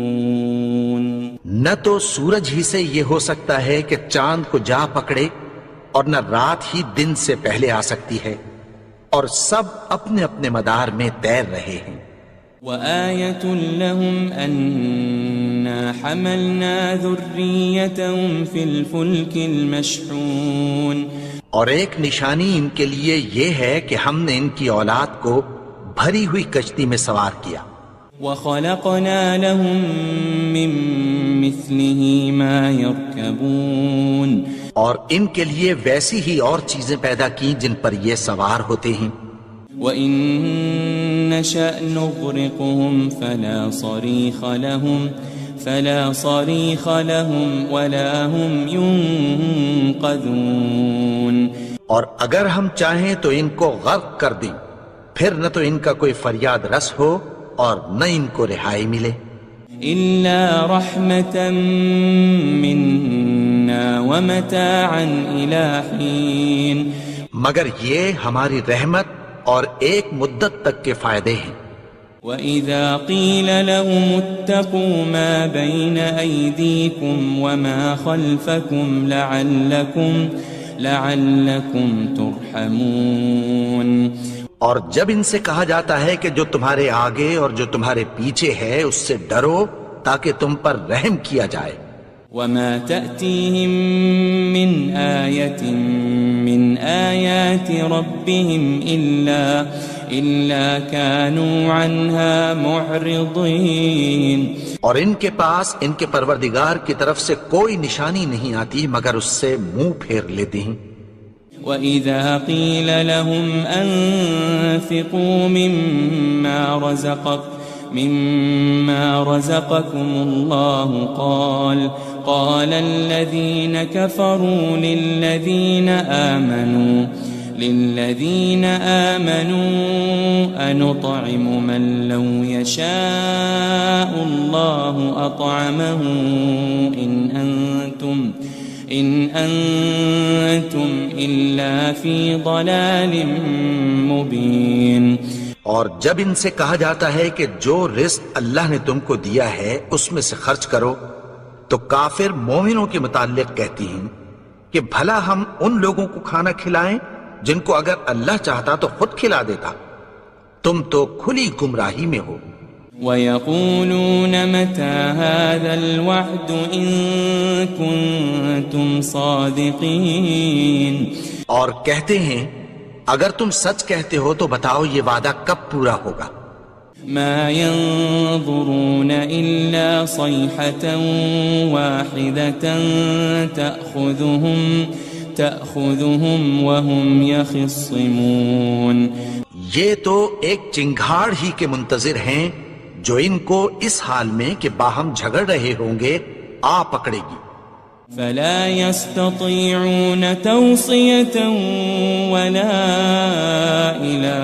Speaker 3: يسبحون.
Speaker 2: نہ تو سورج ہی سے یہ ہو سکتا ہے کہ چاند کو جا پکڑے اور نہ رات ہی دن سے پہلے آ سکتی ہے، اور سب اپنے اپنے مدار میں تیر رہے ہیں.
Speaker 3: وآية لهم أنا حملنا ذريتهم في الفلك المشحون.
Speaker 2: اور ایک نشانی ان کے لیے یہ ہے کہ ہم نے ان کی اولاد کو بھری ہوئی کشتی میں سوار کیا.
Speaker 3: وخلقنا لهم من مثله ما يركبون.
Speaker 2: اور ان کے لیے ویسی ہی اور چیزیں پیدا کی جن پر یہ سوار ہوتے ہیں.
Speaker 3: وَإِن نَّشَأْ نُغْرِقْهُمْ فَلَا صَرِيخَ لَهُمْ وَلَا هُمْ يُنقَذُونَ.
Speaker 2: اور اگر ہم چاہیں تو ان کو غرق کر دیں، پھر نہ تو ان کا کوئی فریاد رس ہو اور نہ ان کو رہائی ملے.
Speaker 3: إِلَّا رَحْمَةً مِّنَّا وَمَتَاعًا إِلَى حِينٍ.
Speaker 2: مگر یہ ہماری رحمت اور ایک مدت تک کے فائدے ہیں.
Speaker 3: وَإِذَا قِيلَ لَهُمُ اتَّقُوا مَا بَيْنَ أَيْدِيكُمْ وَمَا خَلْفَكُمْ لَعَلَّكُمْ تُرْحَمُونَ.
Speaker 2: اور جب ان سے کہا جاتا ہے کہ جو تمہارے آگے اور جو تمہارے پیچھے ہے اس سے ڈرو تاکہ تم پر رحم کیا جائے.
Speaker 3: وَمَا تَأْتِيهِم مِّنْ آيَةٍ مِّنْ آيَاتِ رَبِّهِمْ إِلَّا كَانُوا عَنْهَا مُعْرِضِينَ.
Speaker 2: اور ان کے پاس ان کے پروردگار کی طرف سے کوئی نشانی نہیں آتی مگر اس سے منہ پھیر لیتے ہیں.
Speaker 3: وَإِذَا قِيلَ لَهُمْ أَنفِقُوا مِمَّا رَزَقَكُمُ اللَّهُ قَالَ الَّذِينَ كَفَرُوا لِلَّذِينَ آمَنُوا أَنُطْعِمُ مَن لَّوْ يَشَاءُ اللَّهُ أَطْعَمَهُ إِنْ أَنْتُمْ إِلَّا فِي ضَلَالٍ مُبِينٍ۔
Speaker 2: اور جب ان سے کہا جاتا ہے کہ جو رزق اللہ نے تم کو دیا ہے اس میں سے خرچ کرو، تو کافر مومنوں کے متعلق کہتی ہیں کہ بھلا ہم ان لوگوں کو کھانا کھلائیں جن کو اگر اللہ چاہتا تو خود کھلا دیتا، تم تو کھلی گمراہی میں ہو۔
Speaker 3: وَيَقُولُونَ مَتَى هَذَا الْوَعْدُ إِن كُنتُمْ صَادِقِينَ،
Speaker 2: اور کہتے ہیں اگر تم سچ کہتے ہو تو بتاؤ یہ وعدہ کب پورا ہوگا۔
Speaker 3: مَا يَنظُرُونَ إِلَّا صَيْحَةً وَاحِدَةً تَأْخُذُهُمْ وَهُمْ يَخِصِّمُونَ،
Speaker 2: یہ تو ایک چنگھاڑ ہی کے منتظر ہیں جو ان کو اس حال میں کہ باہم جھگڑ رہے ہوں گے آ پکڑے گی۔
Speaker 3: فَلَا يَسْتَطِيعُونَ تَوْصِيَةً وَلَا إِلَىٰ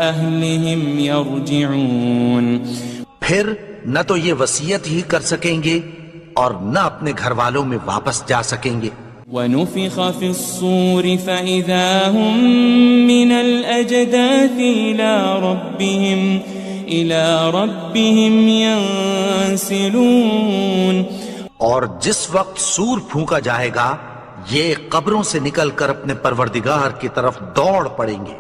Speaker 3: أَهْلِهِمْ يَرْجِعُونَ،
Speaker 2: پھر نہ تو یہ وصیت ہی کر سکیں گے اور نہ اپنے گھر والوں میں واپس جا سکیں گے۔
Speaker 3: وَنُفِخَ فِي الصُّورِ فَإِذَا هُم مِّنَ الْأَجْدَاثِ إِلَىٰ رَبِّهِمْ يَنسِلُونَ،
Speaker 2: اور جس وقت سور پھونکا جائے گا یہ قبروں سے نکل کر اپنے پروردگار کی طرف دوڑ پڑیں گے۔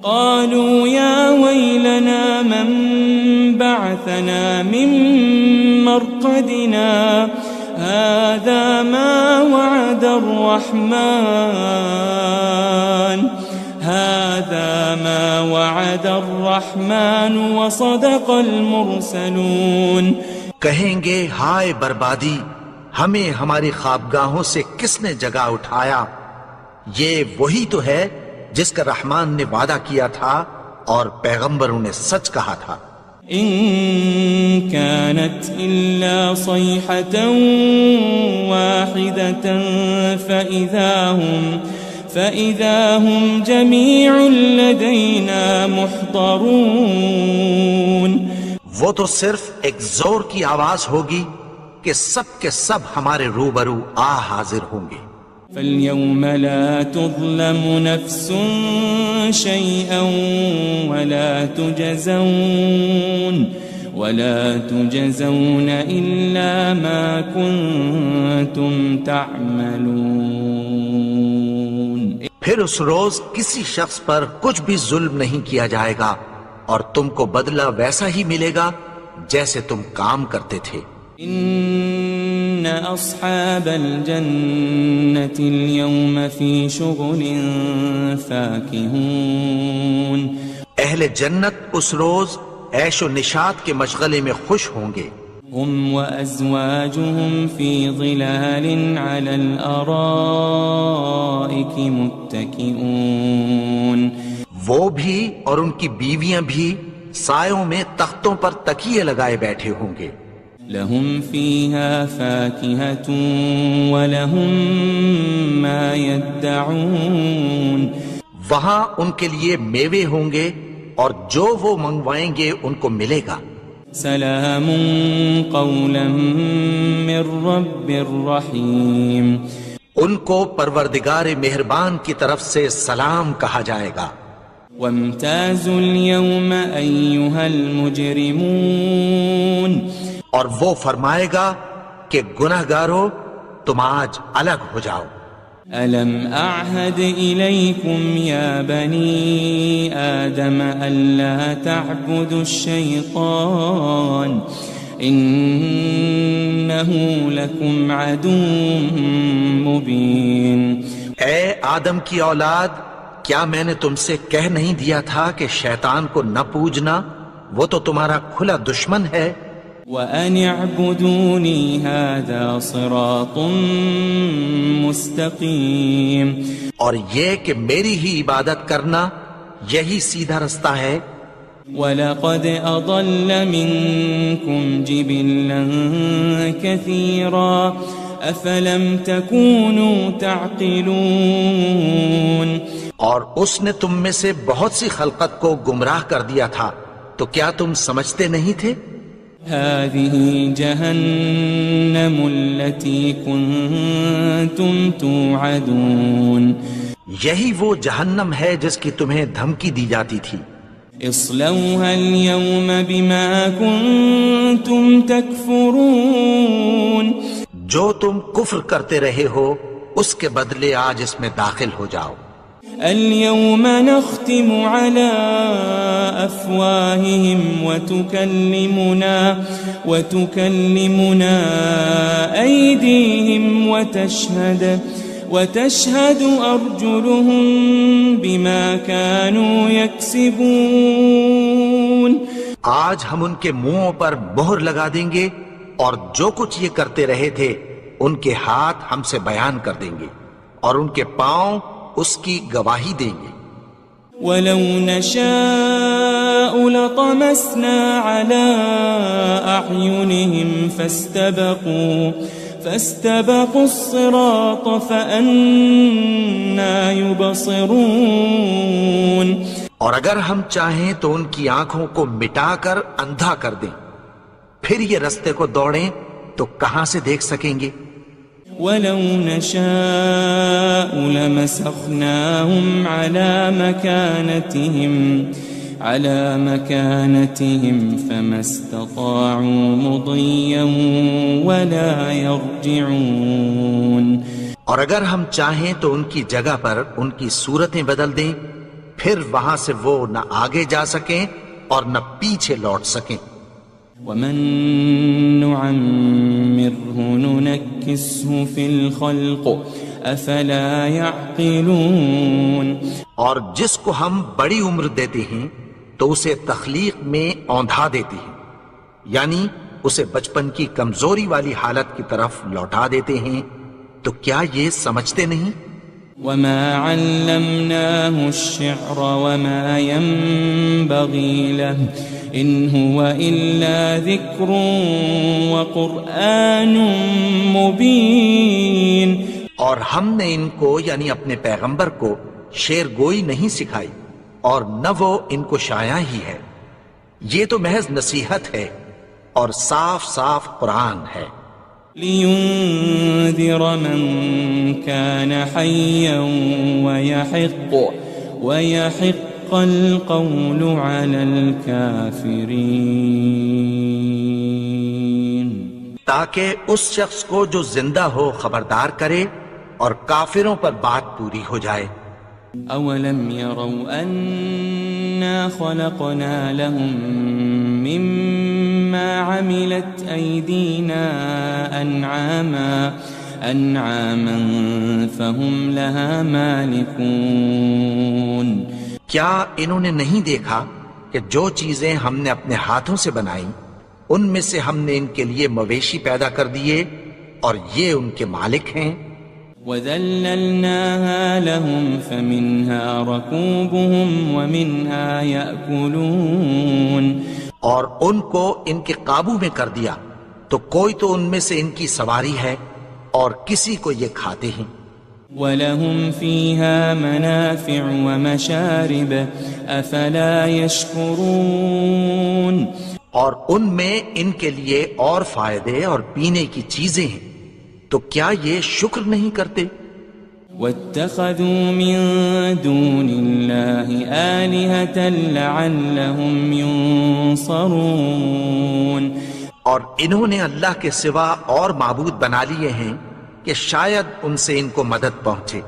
Speaker 3: قالوا يا ويلنا من بعثنا من مرقدنا هذا ما وعد الرحمن وصدق المرسلون،
Speaker 2: کہیں گے ہائے بربادی، ہمیں ہماری خوابگاہوں سے کس نے جگا اٹھایا، یہ وہی تو ہے جس کا رحمان نے وعدہ کیا تھا اور پیغمبروں نے سچ کہا تھا۔
Speaker 3: ان كانت الا صيحة واحدة فإذا هم جميع لدينا محضرون،
Speaker 2: وہ تو صرف ایک زور کی آواز ہوگی کہ سب کے سب ہمارے روبرو آ حاضر ہوں گے۔
Speaker 3: فَالْيَوْمَ لَا تُظْلَمُ نَفْسٌ شَيْئًا وَلَا تُجَزَوْنَ إِلَّا مَا كُنتُمْ تَعْمَلُونَ،
Speaker 2: پھر اس روز کسی شخص پر کچھ بھی ظلم نہیں کیا جائے گا اور تم کو بدلہ ویسا ہی ملے گا جیسے تم کام کرتے تھے۔
Speaker 3: ان اصحاب الجنة اليوم في شغل فاكهون،
Speaker 2: اہل جنت اس روز عیش و نشاط کے مشغلے میں خوش ہوں گے۔
Speaker 3: هم وازواجهم في ظلال على الارائك متكئون،
Speaker 2: وہ بھی اور ان کی بیویاں بھی سایوں میں تختوں پر تکیے لگائے بیٹھے ہوں گے۔
Speaker 3: لهم فيها فاكهة ولهم ما يدعون،
Speaker 2: وہاں ان کے لیے میوے ہوں گے اور جو وہ منگوائیں گے ان کو ملے گا۔
Speaker 3: سلام قولا من رب رحیم،
Speaker 2: ان کو پروردگار مہربان کی طرف سے سلام کہا جائے گا۔
Speaker 3: وامتازوا اليوم أيها المجرمون،
Speaker 2: اور وہ فرمائے گا کہ گنہگارو تم آج الگ ہو جاؤ۔
Speaker 3: ألم أعهد إليكم يا بني آدم ألا تعبدوا الشيطان إنه لكم عدو مبين،
Speaker 2: اے آدم کی اولاد، کیا میں نے تم سے کہہ نہیں دیا تھا کہ شیطان کو نہ پوجنا، وہ تو تمہارا کھلا دشمن ہے۔
Speaker 3: وَأَنِ اعْبُدُونِي هَذَا صِرَاطٌ مُسْتَقِيم،
Speaker 2: اور یہ کہ میری ہی عبادت کرنا یہی سیدھا رستہ ہے۔
Speaker 3: وَلَقَدْ أَضَلَّ مِنكُمْ جِبِلًّا كَثِيرًا أَفَلَمْ تَكُونُوا تَعْقِلُونَ، اور
Speaker 2: اس نے تم میں سے بہت سی خلقت کو گمراہ کر دیا تھا، تو کیا تم سمجھتے نہیں تھے؟
Speaker 3: هذه جهنم التي كنتم توعدون،
Speaker 2: یہی وہ جہنم ہے جس کی تمہیں دھمکی دی جاتی تھی۔
Speaker 3: اصلوها اليوم بما كنتم تكفرون،
Speaker 2: جو تم کفر کرتے رہے ہو اس کے بدلے آج اس میں داخل ہو جاؤ۔
Speaker 3: اليوم نختم على أفواههم وتكلمنا أيديهم وتشهد أرجلهم بما كانوا يكسبون،
Speaker 2: آج ہم ان کے منہوں پر مہر لگا دیں گے اور جو کچھ یہ کرتے رہے تھے ان کے ہاتھ ہم سے بیان کر دیں گے اور ان کے پاؤں اس کی گواہی دیں گے۔
Speaker 3: وَلَوْ نَشَاءُ لَطَمَسْنَا عَلَىٰ أَعْيُنِهِمْ فَاسْتَبَقُوا الصِّرَاطَ فَأَنَّىٰ يُبْصِرُونَ،
Speaker 2: اور اگر ہم چاہیں تو ان کی آنکھوں کو مٹا کر اندھا کر دیں، پھر یہ رستے کو دوڑیں تو کہاں سے دیکھ سکیں گے؟
Speaker 3: وَلَوْ نَشَاءُ لَمَسَخْنَاهُمْ عَلَى مَكَانَتِهِمْ فَمَا اسْتَطَاعُوا مُضِيًّا وَلَا يَرْجِعُونَ،
Speaker 2: اور اگر ہم چاہیں تو ان کی جگہ پر ان کی صورتیں بدل دیں، پھر وہاں سے وہ نہ آگے جا سکیں اور نہ پیچھے لوٹ سکیں۔
Speaker 3: وَمَن نُعَمِّرْهُ نُنَكِّسْهُ فِي الْخَلْقِ أَفَلَا يَعْقِلُونَ،
Speaker 2: اور جس کو ہم بڑی عمر دیتے ہیں تو اسے تخلیق میں اوندھا دیتے ہیں، یعنی اسے بچپن کی کمزوری والی حالت کی طرف لوٹا دیتے ہیں، تو کیا یہ سمجھتے نہیں؟
Speaker 3: وَمَا عَلَّمْنَاهُ الشِّعْرَ وَمَا يَنبَغِي لَهُ إِنْ هُوَ إِلَّا ذِكْرٌ وَقُرْآنٌ مُبِينٌ،
Speaker 2: اور ہم نے ان کو یعنی اپنے پیغمبر کو شعر گوئی نہیں سکھائی اور نہ وہ ان کو شایع ہی ہے، یہ تو محض نصیحت ہے اور صاف صاف قرآن ہے۔
Speaker 3: لِيُنذِرَ مَن كَانَ حَيًّا وَيَحِقَّ الْقَوْلُ عَلَى الْكَافِرِينَ،
Speaker 2: تاکہ اس شخص کو جو زندہ ہو خبردار کرے اور کافروں پر بات پوری ہو جائے۔
Speaker 3: أَوَلَمْ يَرَوْا أَنَّا خَلَقْنَا لَهُم مِّمَّا عَمِلَتْ أَيْدِينَا أَنْعَامًا فَهُمْ لَهَا مَالِكُونَ،
Speaker 2: کیا انہوں نے نہیں دیکھا کہ جو چیزیں ہم نے اپنے ہاتھوں سے بنائیں ان میں سے ہم نے ان کے لیے مویشی پیدا کر دیے اور یہ ان کے مالک ہیں۔
Speaker 3: وَذَلَّلْنَاهَا لَهُمْ فَمِنْهَا رَكُوبُهُمْ وَمِنْهَا يَأْكُلُونَ،
Speaker 2: اور ان کو ان کے قابو میں کر دیا تو کوئی تو ان میں سے ان کی سواری ہے اور کسی کو یہ کھاتے ہیں۔
Speaker 3: وَلَهُمْ فِيهَا مَنَافِعُ وَمَشَارِبُ أَفَلَا يَشْكُرُونَ،
Speaker 2: اور ان میں ان کے لیے اور فائدے اور پینے کی چیزیں ہیں، تو کیا یہ شکر نہیں کرتے؟
Speaker 3: وَاتَّخَذُوا مِن دُونِ اللَّهِ آلِهَةً لَعَلَّهُمْ يُنصَرُونَ،
Speaker 2: اور انہوں نے اللہ کے سوا اور معبود بنا لیے ہیں کہ شاید ان سے ان کو مدد پہنچے۔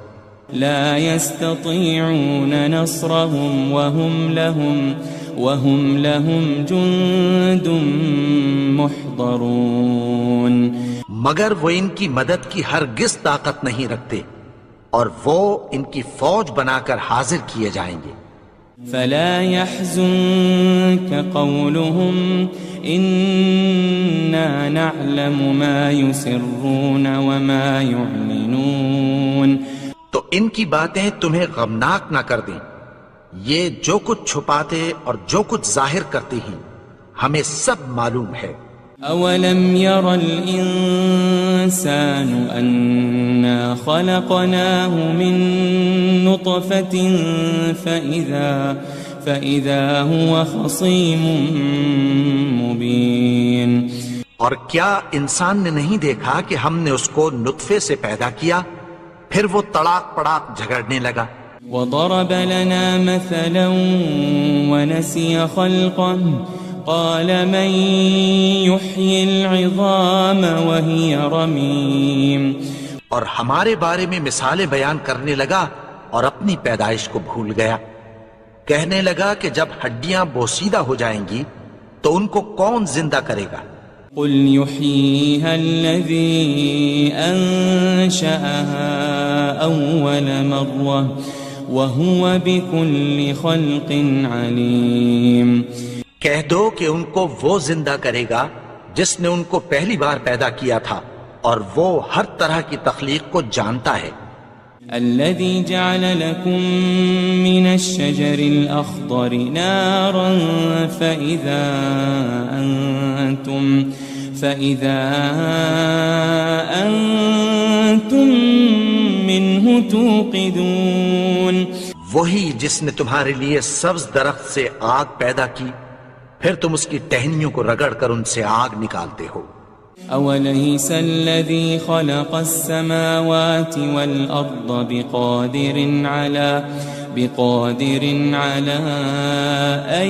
Speaker 3: لا يستطيعون نصرهم وهم لهم جند محضرون،
Speaker 2: مگر وہ ان کی مدد کی ہرگز طاقت نہیں رکھتے اور وہ ان کی فوج بنا کر حاضر کیے جائیں گے۔
Speaker 3: فلا يحزنك قولهم إنا نعلم ما يسرون وما يعلنون.
Speaker 2: تو ان کی باتیں تمہیں غمناک نہ کر دیں. یہ جو کچھ چھپاتے اور جو کچھ ظاہر کرتی ہیں ہمیں سب معلوم ہے.
Speaker 3: أولم ير الإنسان أنا خلقناه من نطفة فإذا هو خصيم مبين.
Speaker 2: اور کیا انسان نے نہیں دیکھا کہ ہم نے اس کو نطفے سے پیدا کیا پھر وہ تڑاک پڑاک جھگڑنے لگا.
Speaker 3: وضرب لنا مثلا ونسي خلقه قال من يحيي العظام وهي رميم.
Speaker 2: اور ہمارے بارے میں مثالیں بیان کرنے لگا اور اپنی پیدائش کو بھول گیا. کہنے لگا کہ جب ہڈیاں بوسیدہ ہو جائیں گی تو ان کو کون زندہ کرے گا؟
Speaker 3: قل يحييها الذي أنشأها أول مرة وهو بكل خلق عليم.
Speaker 2: کہہ دو کہ ان کو وہ زندہ کرے گا جس نے ان کو پہلی بار پیدا کیا تھا اور وہ ہر طرح کی تخلیق کو جانتا ہے.
Speaker 3: الذي جعل لكم من الشجر الأخضر نارا فإذا أنتم منه توقدون.
Speaker 2: وہی جس نے تمہارے لیے سبز درخت سے آگ پیدا کی پھر تم اس کی ٹہنیوں کو رگڑ کر ان سے آگ نکالتے ہو.
Speaker 3: أوليس الذي خلق السماوات والأرض بقادر على أن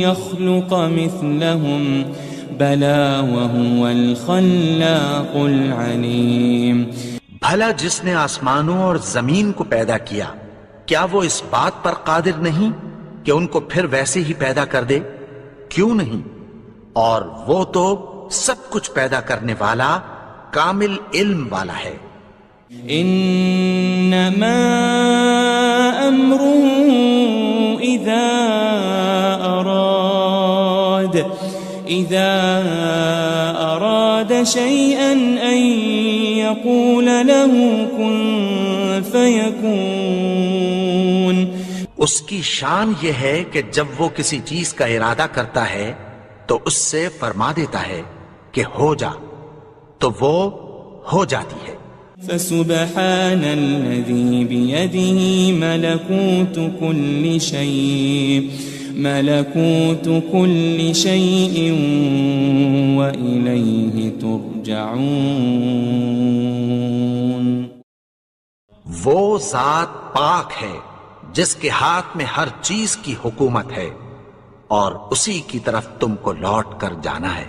Speaker 3: يخلق مثلهم بلى وهو الخلاق العليم.
Speaker 2: بھلا جس نے آسمانوں اور زمین کو پیدا کیا کیا وہ اس بات پر قادر نہیں کہ ان کو پھر ویسے ہی پیدا کر دے؟ کیوں نہیں؟ اور وہ تو سب کچھ پیدا کرنے والا کامل علم والا ہے.
Speaker 3: انما امره اذا اراد شيئا ان يقول له كن فيكون.
Speaker 2: اس کی شان یہ ہے کہ جب وہ کسی چیز کا ارادہ کرتا ہے تو اس سے فرما دیتا ہے کہ ہو جا تو وہ ہو جاتی ہے.
Speaker 3: فسبحان الذي بيده ملكوت كل شيء وإليه ترجعون.
Speaker 2: وہ ذات پاک ہے جس کے ہاتھ میں ہر چیز کی حکومت ہے اور اسی کی طرف تم کو لوٹ کر جانا ہے.